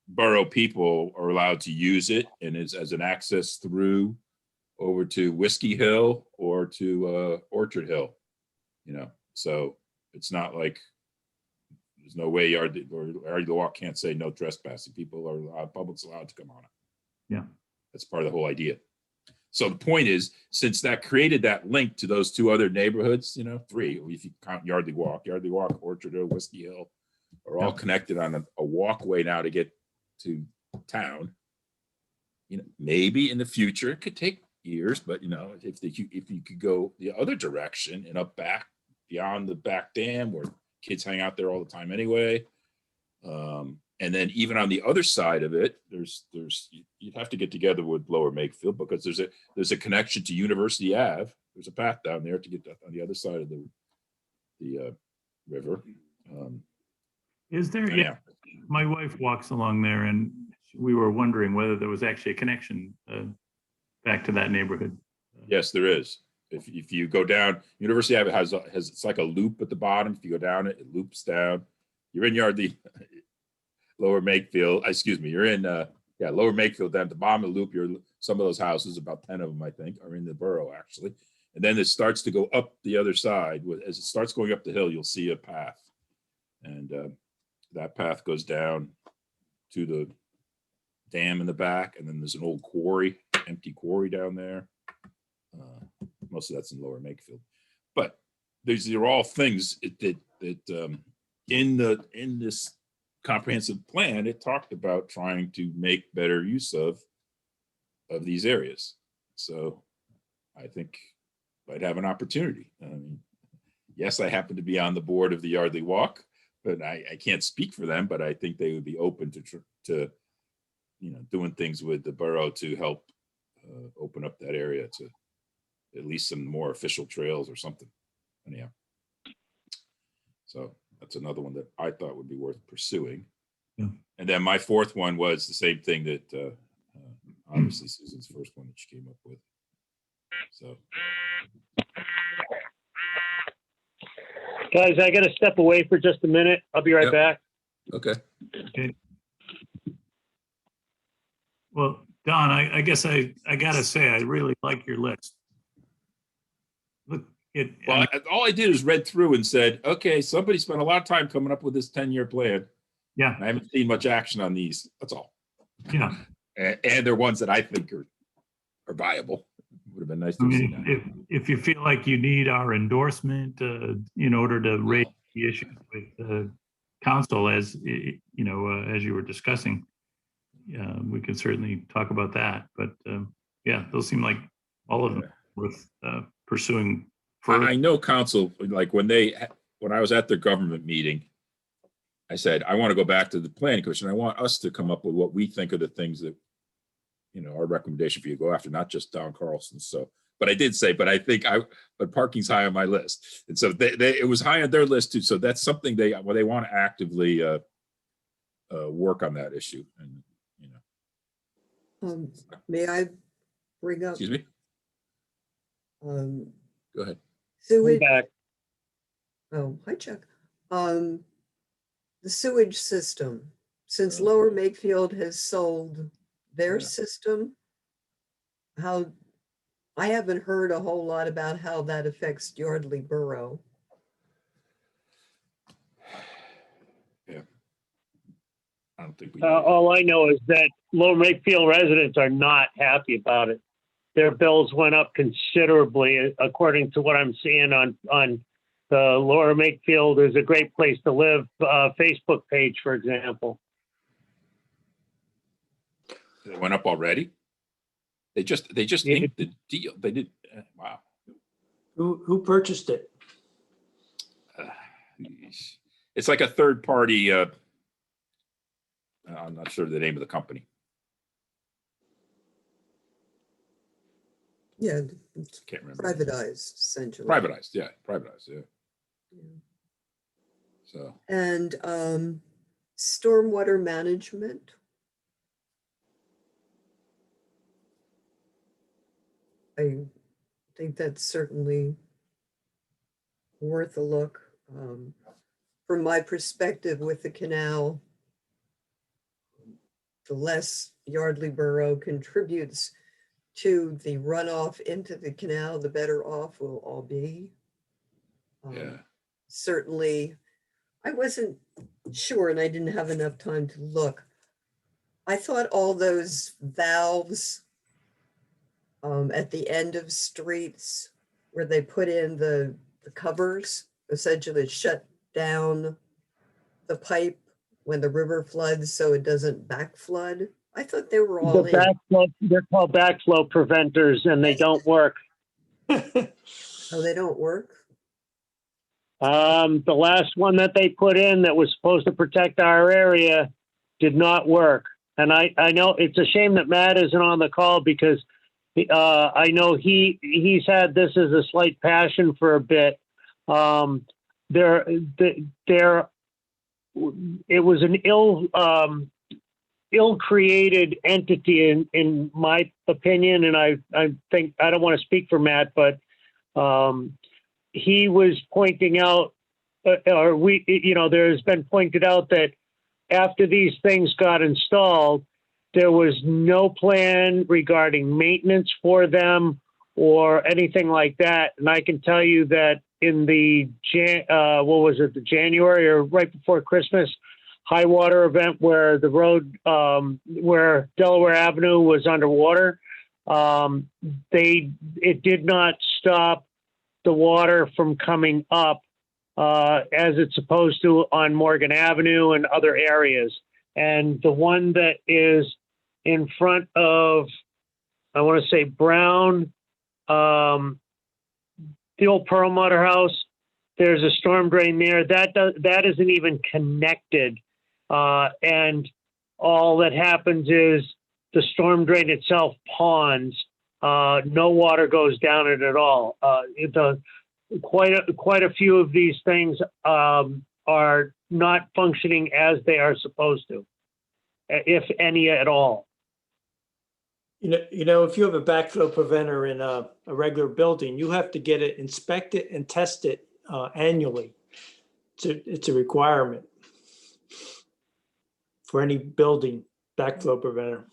borough people are allowed to use it and as an access through over to Whiskey Hill or to Orchard Hill, you know. So it's not like there's no way Yardley Walk can't say no trespassing. People are allowed, public's allowed to come on it. Yeah. That's part of the whole idea. So the point is, since that created that link to those two other neighborhoods, you know, three, if you count Yardley Walk, Orchard Hill, Whiskey Hill, are all connected on a walkway now to get to town. You know, maybe in the future, it could take years, but you know, if you could go the other direction and up back beyond the back dam where kids hang out there all the time anyway. And then even on the other side of it, you'd have to get together with Lower Makefield because there's a connection to University Ave. There's a path down there to get on the other side of the river. Is there? Yeah. My wife walks along there, and we were wondering whether there was actually a connection back to that neighborhood. Yes, there is. If you go down, University Ave has it's like a loop at the bottom. If you go down it, it loops down. You're in Yardley. Lower Makefield, excuse me, you're in Lower Makefield, down at the bottom of the loop. Some of those houses, about 10 of them I think, are in the borough actually. And then it starts to go up the other side. As it starts going up the hill, you'll see a path, and that path goes down to the dam in the back, and then there's an old quarry, empty quarry down there. Most of that's in Lower Makefield, but these are all things that in this comprehensive plan, it talked about trying to make better use of these areas. So I think I'd have an opportunity. I mean, yes, I happen to be on the board of the Yardley Walk, but I can't speak for them, but I think they would be open to you know, doing things with the borough to help open up that area to at least some more official trails or something. Anyhow, so that's another one that I thought would be worth pursuing. Yeah. And then my fourth one was the same thing that obviously Susan's first one that she came up with. So, Guys, I got to step away for just a minute. I'll be right Yep. back. okay. Okay. Well, Don, I guess I gotta say, I really like your list. Look, Well, all I did is read through and said, okay, somebody spent a lot of time coming up with this 10-year plan. yeah, I haven't seen much action on these. That's all. yeah. And they're ones that I think are viable. Would have been nice I to see mean, that. if you feel like you need our endorsement in order to raise the issues with the council, as you know, as you were discussing, we can certainly talk about that. But yeah, those seem like all of them worth pursuing further. I know council, like when I was at their government meeting, I said, I want to go back to the planning commission. I want us to come up with what we think are the things that, you know, our recommendation for you to go after, not just Don Carlson. So, but I did say, but parking's high on my list. And so it was high on their list too. So that's something they want to actively work on that issue. And, you know. May I bring up Excuse me? Go ahead. I'm sewage? back. Oh, hi, Chuck. The sewage system, since Lower Makefield has sold their Yeah. system, I haven't heard a whole lot about how that affects Yardley Borough. Yeah. I don't think we. All I know is that Lower Makefield residents are not happy about it. Their bills went up considerably, according to what I'm seeing on the Lower Makefield is a great place to live Facebook page, for example. They went up already. They just Yeah. inked the deal. They did. Wow. Who purchased it? It's like a third party. I'm not sure the name of the company. Yeah, it's Can't remember. privatized, essentially. Privatized. Yeah. Privatized. Yeah. Yeah. So, And stormwater management. I think that's certainly worth a look. From my perspective with the canal, the less Yardley Borough contributes to the runoff into the canal, the better off we'll all be. yeah. Certainly, I wasn't sure and I didn't have enough time to look. I thought all those valves at the end of streets where they put in the covers, essentially shut down the pipe when the river floods so it doesn't back flood. I thought they were all The in. backflow, they're called backflow preventers and they don't work. Oh, they don't work? The last one that they put in that was supposed to protect our area did not work. And I know it's a shame that Matt isn't on the call because I know he's had this as a slight passion for a bit. It was an ill-created entity in my opinion, and I think I don't want to speak for Matt, but he was pointing out, there's been pointed out that after these things got installed, there was no plan regarding maintenance for them or anything like that. And I can tell you that in the the January or right before Christmas high water event where the road, where Delaware Avenue was underwater, it did not stop the water from coming up as it's supposed to on Morgan Avenue and other areas. And the one that is in front of, I want to say Brown, the old Perlmutter House, there's a storm drain there. That isn't even connected. And all that happens is the storm drain itself ponds. No water goes down it at all. Quite a few of these things are not functioning as they are supposed to, if any at all. You know, if you have a backflow preventer in a regular building, you have to get it inspected and tested annually. It's a requirement for any building backflow preventer.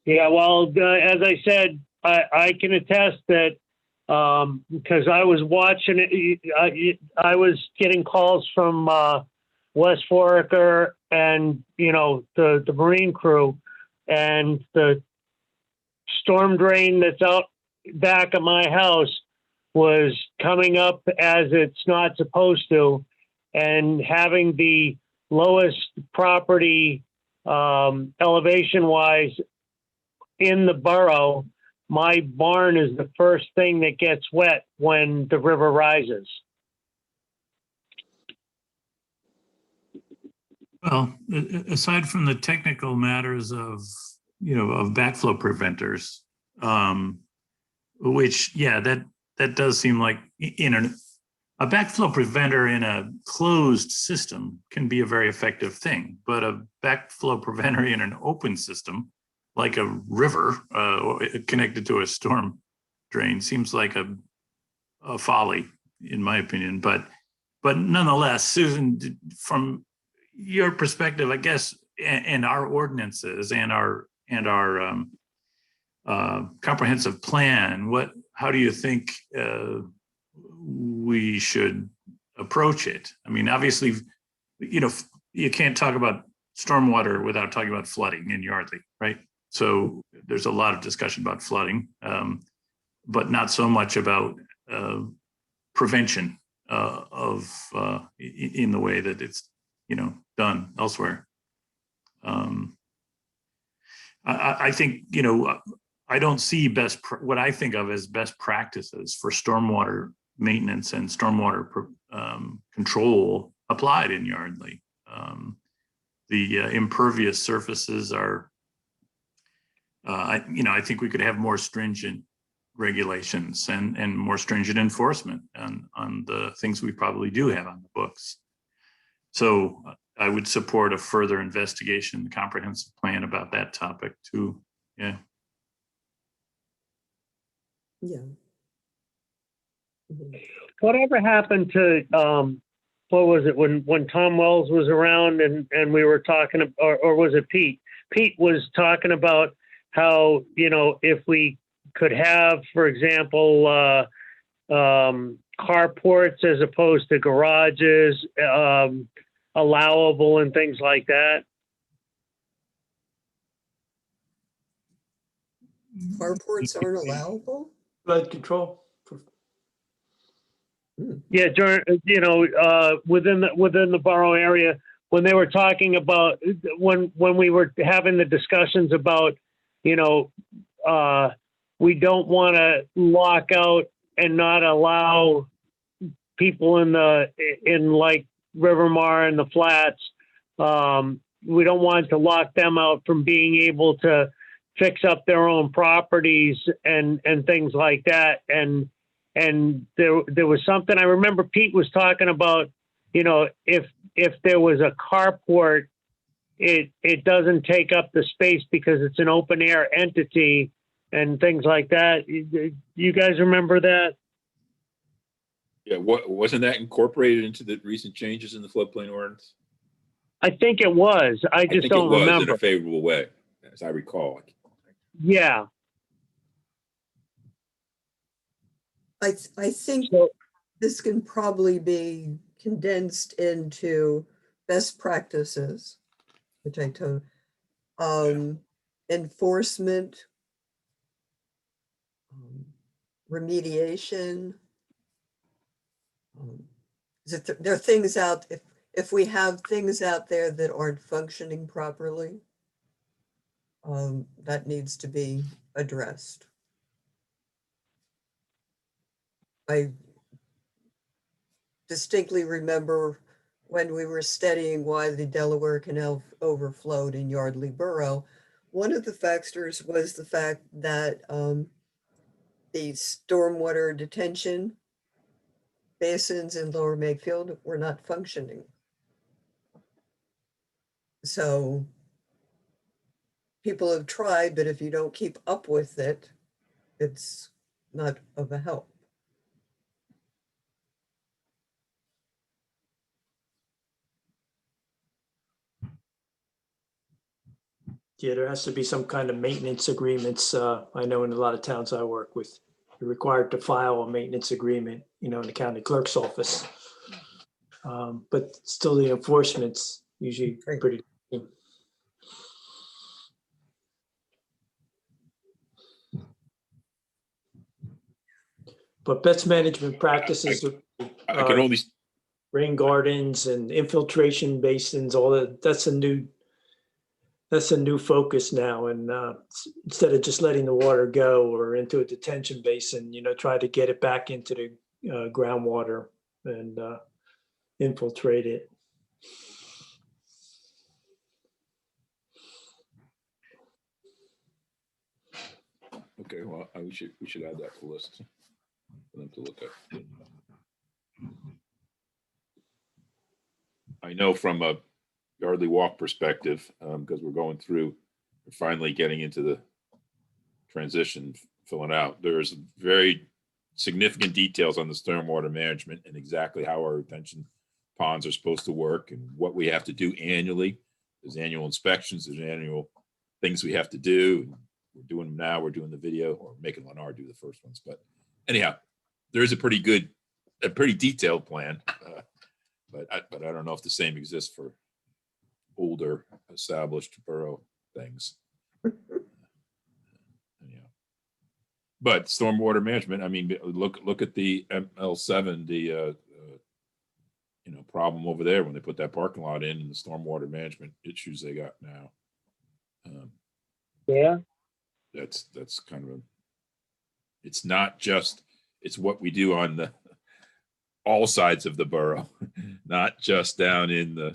Yeah, well, as I said, I can attest that because I was watching it, I was getting calls from West Foraker and, the Marine crew, and the storm drain that's out back of my house was coming up as it's not supposed to, and having the lowest property elevation wise in the borough, my barn is the first thing that gets wet when the river rises. Well, aside from the technical matters of backflow preventers, which, yeah, that does seem like a backflow preventer in a closed system can be a very effective thing, but a backflow preventer in an open system, like a river connected to a storm drain, seems like a folly, in my opinion. But nonetheless, Susan, from your perspective, I guess, and our ordinances and our comprehensive plan, how do you think we should approach it? I mean, obviously, you can't talk about stormwater without talking about flooding in Yardley, right? So there's a lot of discussion about flooding, but not so much about prevention in the way that it's done elsewhere. I think I don't see what I think of as best practices for stormwater maintenance and stormwater control applied in Yardley. The impervious surfaces are, I think we could have more stringent regulations and more stringent enforcement on the things we probably do have on the books. So I would support a further investigation, comprehensive plan about that topic too. Yeah. Yeah. Mhm. Whatever happened to, what was it, when Tom Wells was around and we were talking, or was it Pete? Pete was talking about how, if we could have, for example, carports as opposed to garages, allowable and things like that. Carports aren't allowable? Flood control. Yeah, during, within the borough area, when they were talking about, when we were having the discussions about, we don't want to lock out and not allow people in like Rivermar and the Flats. We don't want to lock them out from being able to fix up their own properties and things like that. And there was something I remember Pete was talking about, if there was a carport, it doesn't take up the space because it's an open air entity and things like that. You guys remember that? Yeah, wasn't that incorporated into the recent changes in the floodplain ordinance? I think it was. I just think don't it was remember. in a favorable way, as I recall. Yeah. I think So, this can probably be condensed into best practices, which I told, enforcement, remediation. There are things out, if we have things out there that aren't functioning properly, that needs to be addressed. I distinctly remember when we were studying why the Delaware Canal overflowed in Yardley Borough, one of the factors was the fact that the stormwater detention basins in Lower Makefield were not functioning. So people have tried, but if you don't keep up with it, it's not of a help. Yeah, there has to be some kind of maintenance agreements. I know in a lot of towns I work with, you're required to file a maintenance agreement, in the county clerk's office. But still the enforcement's usually Right. pretty. But best management practices, I can only, rain gardens and infiltration basins, all that, that's a new focus now. And instead of just letting the water go or into a detention basin, try to get it back into the groundwater and infiltrate it. okay, well, we should add that to the list for them to look at. I know from a Yardley Walk perspective, because we're finally getting into the transition, filling out. There's very significant details on the stormwater management and exactly how our retention ponds are supposed to work and what we have to do annually. There's annual inspections, there's annual things we have to do. We're doing them now. We're doing the video, or making Lennar do the first ones. But anyhow, there is a pretty detailed plan. But I don't know if the same exists for older established borough things. Anyhow. But stormwater management, I mean, look at the ML7, the problem over there when they put that parking lot in, and the stormwater management issues they got now. yeah. That's kind of it's not just, it's what we do on all sides of the borough, not just down in the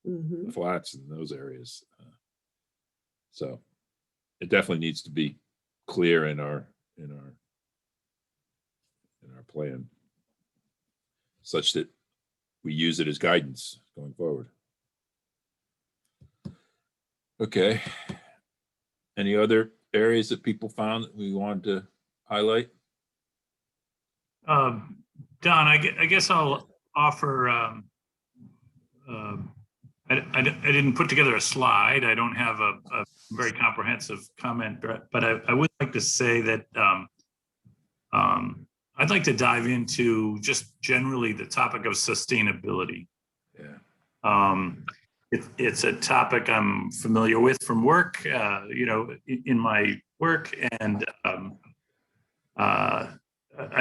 Mhm. flats in those areas. So it definitely needs to be clear in our plan, such that we use it as guidance going forward. Okay. Any other areas that people found that we wanted to highlight? Don, I guess I'll offer, I didn't put together a slide. I don't have a very comprehensive comment, but I would like to say that I'd like to dive into just generally the topic of sustainability. Yeah. It's a topic I'm familiar with from work, in my work, and I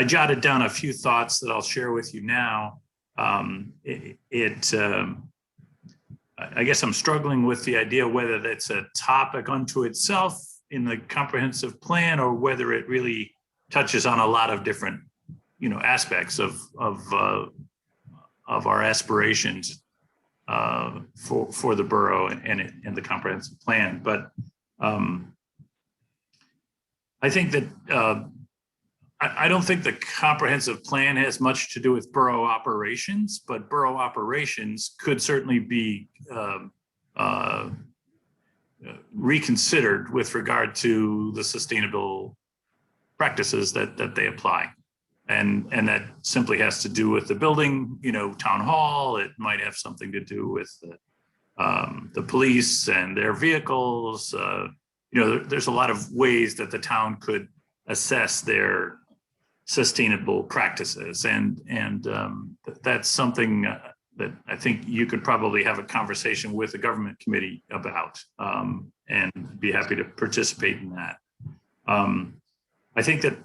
jotted down a few thoughts that I'll share with you now. I guess I'm struggling with the idea whether that's a topic unto itself in the comprehensive plan, or whether it really touches on a lot of different, aspects of our aspirations for the borough and the comprehensive plan. But I think that I don't think the comprehensive plan has much to do with borough operations, but borough operations could certainly be reconsidered with regard to the sustainable practices that they apply. And that simply has to do with the building, town hall. It might have something to do with the police and their vehicles. There's a lot of ways that the town could assess their sustainable practices, and that's something that I think you could probably have a conversation with the government committee about, and be happy to participate in that. I think that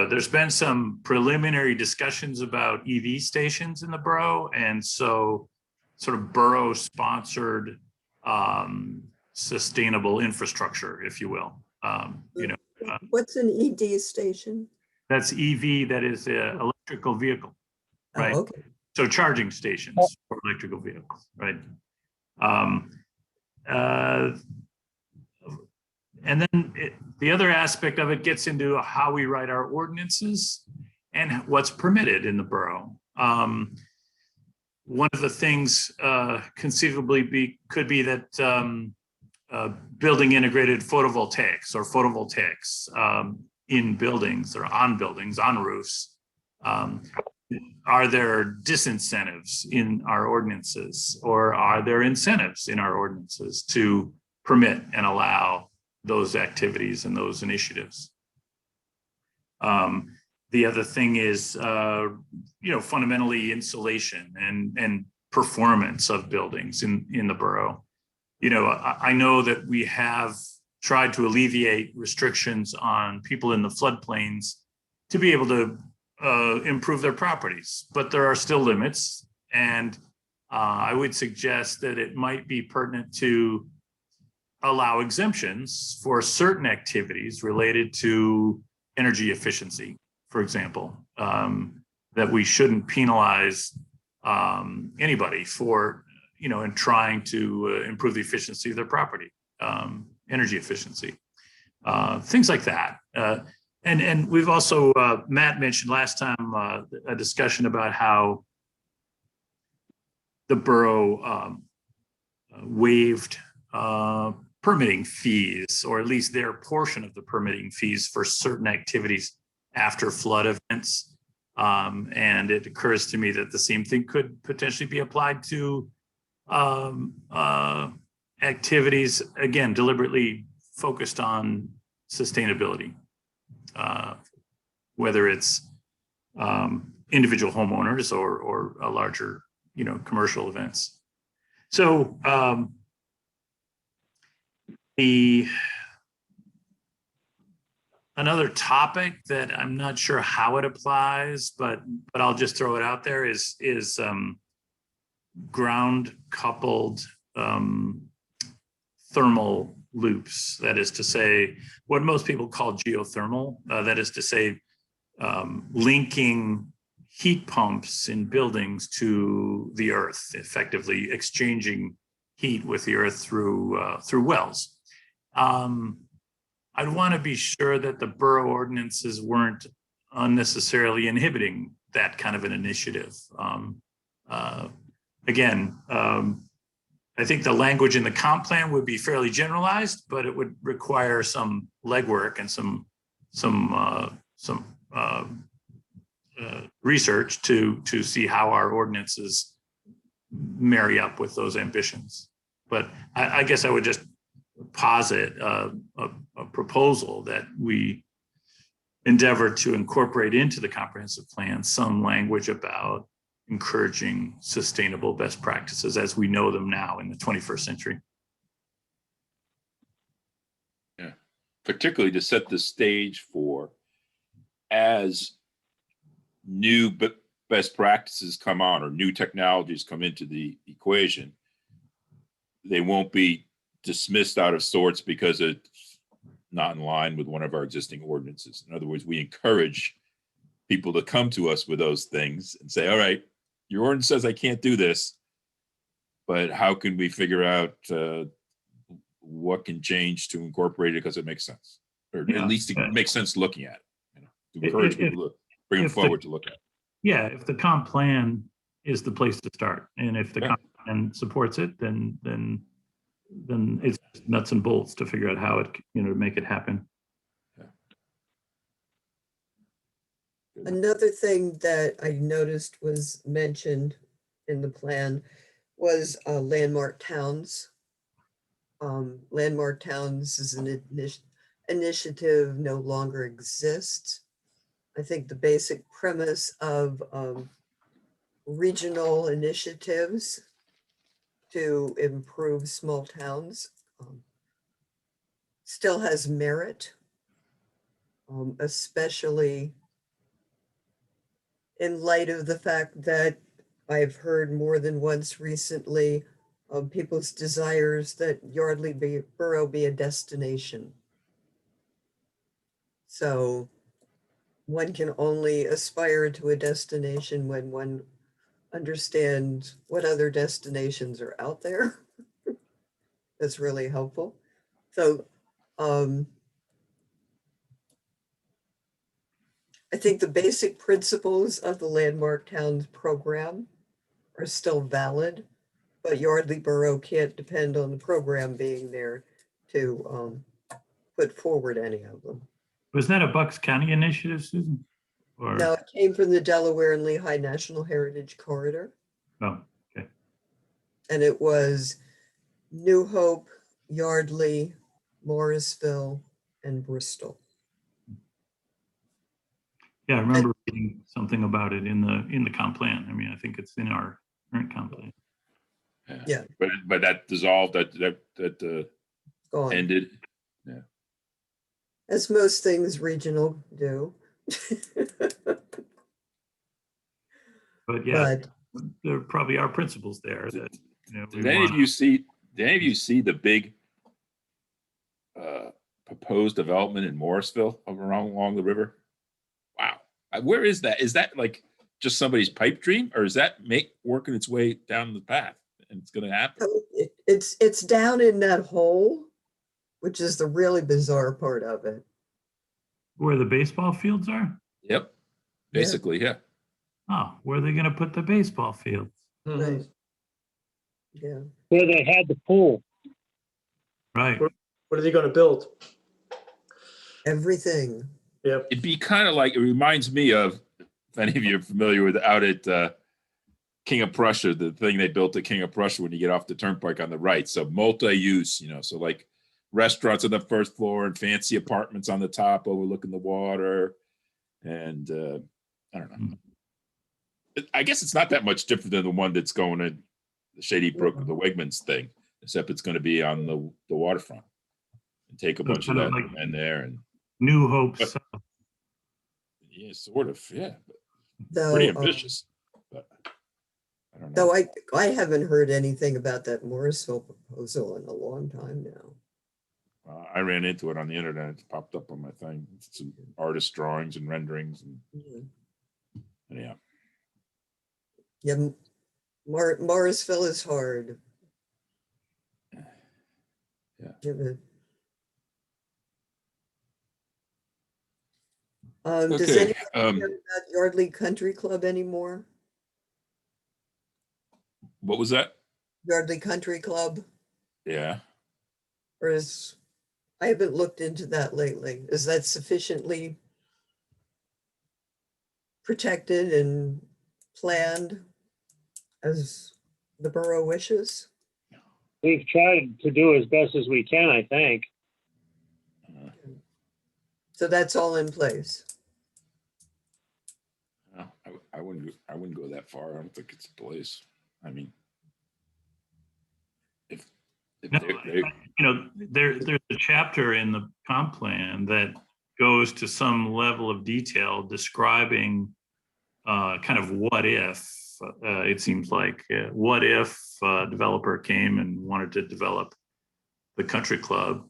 there's been some preliminary discussions about EV stations in the borough, and so sort of borough sponsored sustainable infrastructure, if you will. What's an ED station? That's EV, that is an electrical vehicle, right? Oh, okay. So charging stations for electrical vehicles, right? And then the other aspect of it gets into how we write our ordinances and what's permitted in the borough. One of the things conceivably could be that building integrated photovoltaics in buildings or on buildings, on roofs. Are there disincentives in our ordinances, or are there incentives in our ordinances to permit and allow those activities and those initiatives? The other thing is, fundamentally insulation and performance of buildings in the borough. I know that we have tried to alleviate restrictions on people in the floodplains to be able to improve their properties, but there are still limits. And I would suggest that it might be pertinent to allow exemptions for certain activities related to energy efficiency, for example, that we shouldn't penalize anybody for, in trying to improve the efficiency of their property, energy efficiency, things like that. And we've also, Matt mentioned last time, a discussion about how the borough waived permitting fees, or at least their portion of the permitting fees for certain activities after flood events. And it occurs to me that the same thing could potentially be applied to activities, again, deliberately focused on sustainability, whether it's individual homeowners or a larger, commercial events. So another topic that I'm not sure how it applies, but I'll just throw it out there is ground coupled thermal loops. That is to say, what most people call geothermal. That is to say, linking heat pumps in buildings to the earth, effectively exchanging heat with the earth through wells. I'd want to be sure that the borough ordinances weren't unnecessarily inhibiting that kind of an initiative. Again, I think the language in the comp plan would be fairly generalized, but it would require some legwork and some research to see how our ordinances marry up with those ambitions. But I guess I would just posit a proposal that we endeavor to incorporate into the comprehensive plan some language about encouraging sustainable best practices as we know them now in the 21st century. Yeah, particularly to set the stage for as new best practices come on or new technologies come into the equation, they won't be dismissed out of sorts because it's not in line with one of our existing ordinances. In other words, we encourage people to come to us with those things and say, all right, your ordinance says I can't do this, but how can we figure out what can change to incorporate it because it makes sense, or at least it makes sense looking at it, you know, to encourage people to bring them forward to look at it. Yeah, if the comp plan is the place to start, and if the comp plan supports it, then it's nuts and bolts to figure out how it, to make it happen. Another thing that I noticed was mentioned in the plan was landmark towns. Landmark towns is an initiative no longer exists. I think the basic premise of regional initiatives to improve small towns still has merit, especially in light of the fact that I've heard more than once recently of people's desires that Yardley Borough be a destination. So one can only aspire to a destination when one understands what other destinations are out there. That's really helpful. So I think the basic principles of the Landmark Towns program are still valid, but Yardley Borough can't depend on the program being there to put forward any of them. Was that a Bucks County initiative, Susan? Or, No, it came from the Delaware and Lehigh National Heritage Corridor, oh, okay. and it was New Hope, Yardley, Morrisville, and Bristol. Yeah, I remember reading something about it in the comp plan. I mean, I think it's in our current comp plan. Yeah. But that dissolved, that Gone. ended. As most things regional do. But yeah, But there probably are principles there that, Did any of you see the big proposed development in Morrisville along the river? Wow. Where is that? Is that like just somebody's pipe dream, or is that working its way down the path and it's going to happen? it's down in that hole, which is the really bizarre part of it. Where the baseball fields are? Yep. Basically, yeah. Oh, where are they going to put the baseball fields? Right. Yeah. Where they had the pool. Right. What are they going to build? Everything. Yep. It'd be kind of like, it reminds me of, if any of you are familiar with out at King of Prussia, the thing they built at King of Prussia when you get off the turnpike on the right. So multi-use, so like restaurants on the first floor and fancy apartments on the top overlooking the water. And I don't know. I guess it's not that much different than the one that's going in the Shady Brook, the Wegmans thing, except it's going to be on the waterfront and take a bunch of that like in there. And New Hope. yeah, sort of. Yeah. Though, pretty ambitious. But I don't know. Though I haven't heard anything about that Morrisville proposal in a long time now. I ran into it on the internet. It popped up on my thing. It's some artist drawings and renderings. And yeah. Yeah, Morrisville is hard. Yeah. Give it. Does Okay, anyone care about Yardley Country Club anymore? what was that? Yardley Country Club, Yeah. or I haven't looked into that lately. Is that sufficiently protected and planned as the borough wishes? We've tried to do as best as we can, I think. So that's all in place. No, I wouldn't go that far. I don't think it's a place. I mean, if No, they, there's a chapter in the comp plan that goes to some level of detail describing kind of what if, it seems like, what if a developer came and wanted to develop the country club.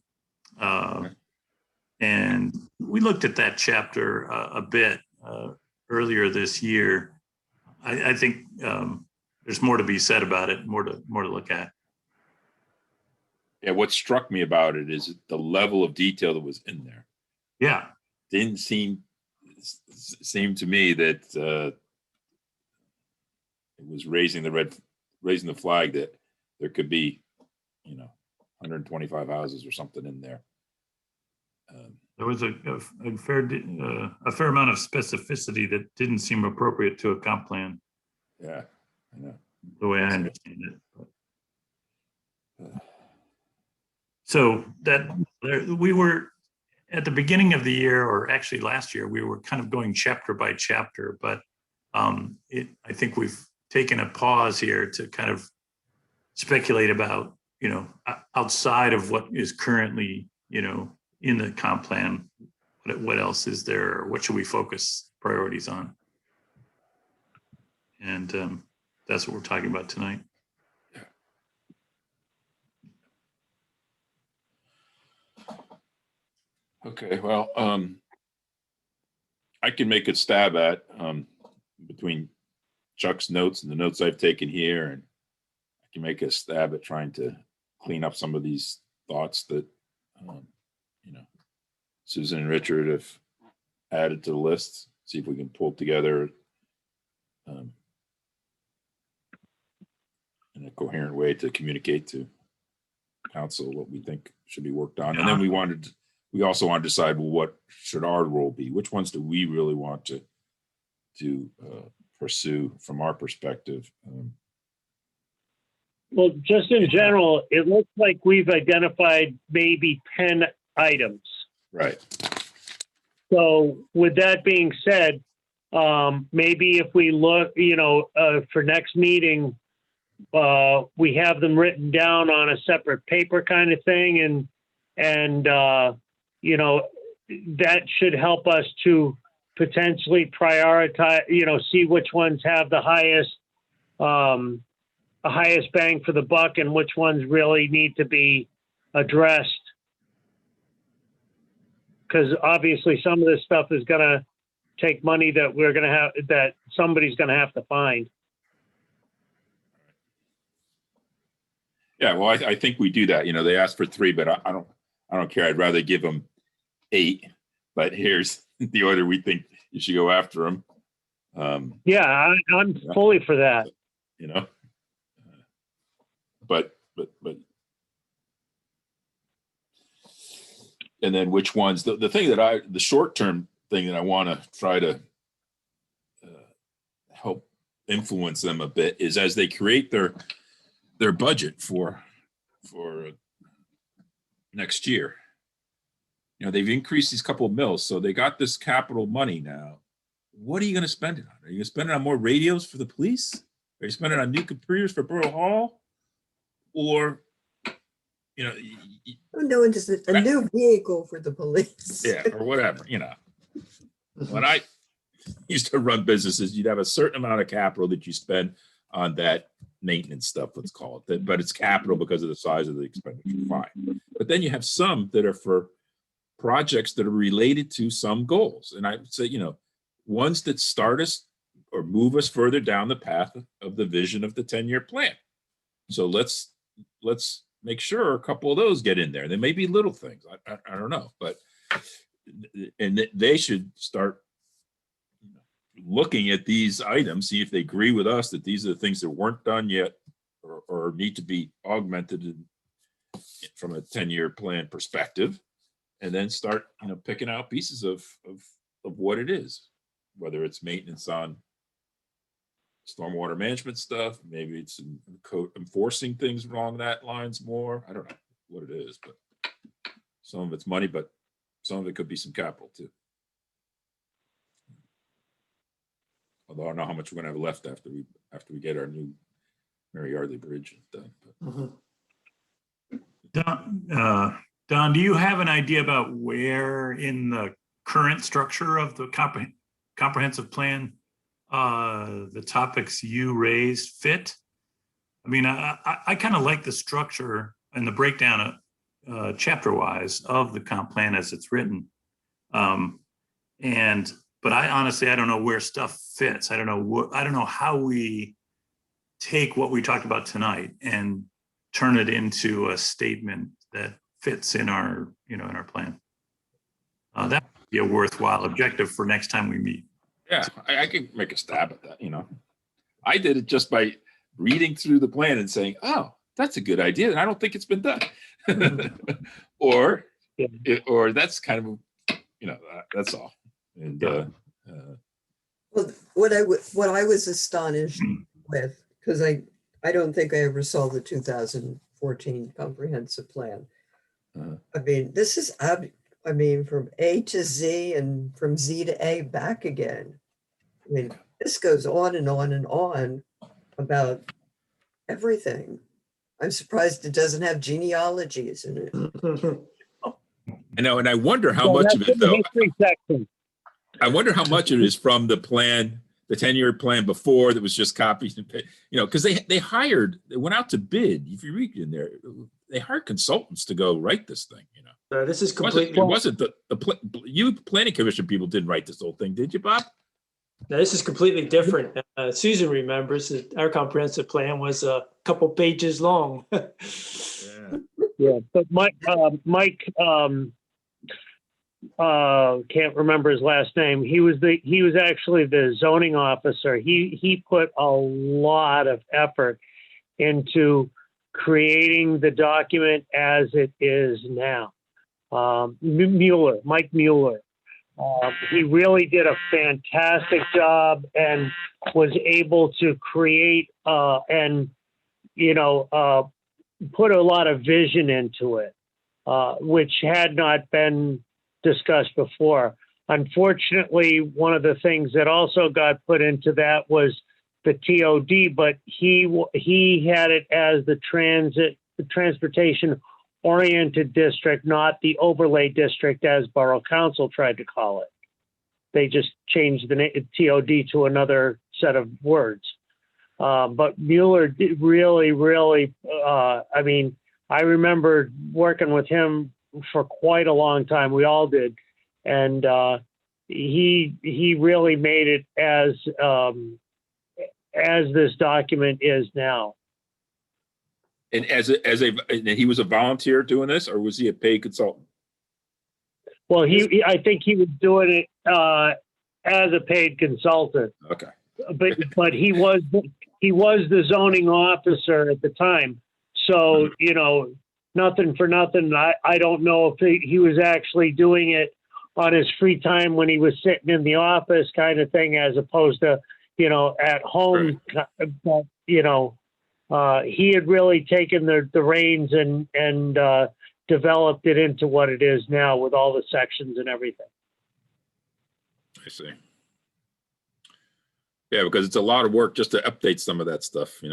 And we looked at that chapter a bit earlier this year. I think there's more to be said about it, more to look at. yeah, what struck me about it is the level of detail that was in there. Yeah. Didn't seem to me that it was raising the flag that there could be, 125 houses or something in there. There was a fair amount of specificity that didn't seem appropriate to a comp plan, Yeah, I know. the way I understand it. So we were at the beginning of the year, or actually last year, we were kind of going chapter by chapter, but I think we've taken a pause here to kind of speculate about, outside of what is currently, in the comp plan, what else is there? What should we focus priorities on? And that's what we're talking about tonight. Okay, well, I can make a stab at between Chuck's notes and the notes I've taken here, and I can make a stab at trying to clean up some of these thoughts that Susan and Richard have added to the list. See if we can pull together in a coherent way to communicate to council what we think should be worked on. And then we also want to decide, well, what should our role be? Which ones do we really want to pursue from our perspective? Well, just in general, it looks like we've identified maybe 10 items. Right. So with that being said, maybe if we look, for next meeting, we have them written down on a separate paper kind of thing. And that should help us to potentially prioritize, see which ones have the highest bang for the buck and which ones really need to be addressed. Because obviously some of this stuff is going to take money that somebody's going to have to find. Yeah, well, I think we do that. They asked for 3, but I don't care. I'd rather give them 8. But here's the order we think you should go after them. Yeah, I'm fully for that. But and then which ones? The thing the short-term thing that I want to try to help influence them a bit is as they create their budget for next year. They've increased these couple of mills, so they got this capital money now. What are you going to spend it on? Are you going to spend it on more radios for the police? Are you spending it on new computers for Borough Hall? Or, No, just a new vehicle for the police. Yeah, or whatever, When I used to run businesses, you'd have a certain amount of capital that you spend on that maintenance stuff, let's call it. But it's capital because of the size of the expenditure, fine. But then you have some that are for projects that are related to some goals. And I would say, ones that start us or move us further down the path of the vision of the 10-year plan. So let's make sure a couple of those get in there. There may be little things, I don't know, but and they should start looking at these items, see if they agree with us that these are the things that weren't done yet or need to be augmented from a 10-year plan perspective, and then start, picking out pieces of what it is, whether it's maintenance on stormwater management stuff, maybe it's code enforcing things along that lines more. I don't know what it is, but some of it's money, but some of it could be some capital too. Although I don't know how much we're gonna have left after we get our new Mary Yardley Bridge done. Don, do you have an idea about where in the current structure of the comprehensive plan the topics you raised fit? I mean, I kind of like the structure and the breakdown chapter wise of the comp plan as it's written. But I honestly, I don't know where stuff fits. I don't know how we take what we talked about tonight and turn it into a statement that fits in our, in our plan. That would be a worthwhile objective for next time we meet. Yeah, I can make a stab at that, I did it just by reading through the plan and saying, oh, that's a good idea, and I don't think it's been done. or that's kind of, that's all. And Well, what I was astonished with, because I don't think I ever saw the 2014 comprehensive plan. I mean, this is, from A to Z and from Z to A back again. I mean, this goes on and on and on about everything. I'm surprised it doesn't have genealogies in it. I know, and I wonder how much of it, though. History section. I wonder how much of it is from the plan, the 10-year plan before that was just copies and, because they went out to bid. If you read in there, they hired consultants to go write this thing, This is completely. It wasn't you planning commission people didn't write this whole thing, did you, Bob? Now, this is completely different. Susan remembers that our comprehensive plan was a couple pages long. Yeah, but Mike can't remember his last name. He was actually the zoning officer. He put a lot of effort into creating the document as it is now. Mike Mueller. He really did a fantastic job and was able to create and put a lot of vision into it, which had not been discussed before. Unfortunately, one of the things that also got put into that was the TOD, but he had it as the transportation oriented district, not the overlay district as Borough Council tried to call it. They just changed the TOD to another set of words. But Mueller did really, I remember working with him for quite a long time. We all did. And he really made it as this document is now. And and he was a volunteer doing this, or was he a paid consultant? Well, I think he was doing it as a paid consultant. Okay. But he was the zoning officer at the time. So, nothing for nothing. I don't know if he was actually doing it on his free time when he was sitting in the office kind of thing, as opposed to, at home. Right. But, he had really taken the reins and developed it into what it is now with all the sections and everything. I see. Yeah, because it's a lot of work just to update some of that stuff,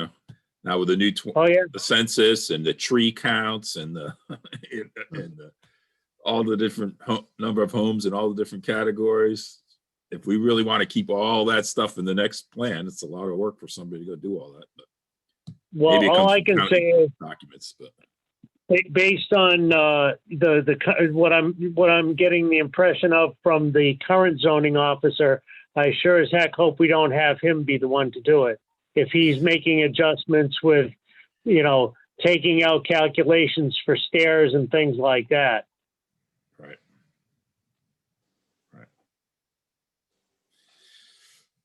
Now with the new the census and the tree counts and the all the different number of homes and all the different categories. If we really want to keep all that stuff in the next plan, it's a lot of work for somebody to go do all that. But well, all I can say is documents, but based on what I'm getting the impression of from the current zoning officer, I sure as heck hope we don't have him be the one to do it. If he's making adjustments with, taking out calculations for stairs and things like that. Right.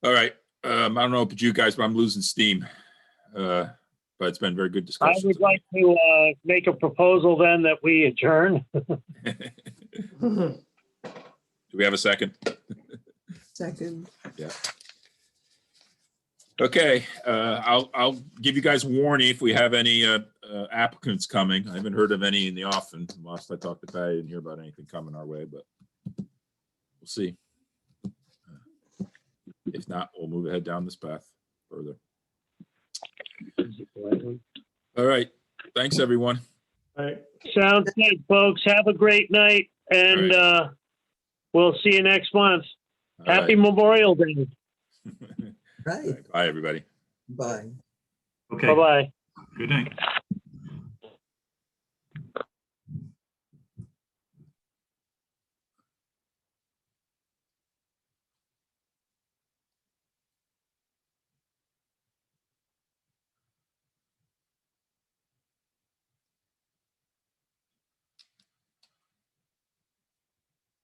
All right. I don't know about you guys, but I'm losing steam. But it's been very good I discussion. would like to make a proposal then that we adjourn. Do we have a second? Second. Yeah. Okay, I'll give you guys warning if we have any applicants coming. I haven't heard of any in the offing. Last I talked to Pat, I didn't hear about anything coming our way, but we'll see. If not, we'll move ahead down this path further. All right. Thanks, everyone. All right. Sounds good, folks. Have a great night, and we'll see you next month. All Happy right. Memorial Day. Right. Bye, everybody. Bye. Okay, Bye-bye. good night.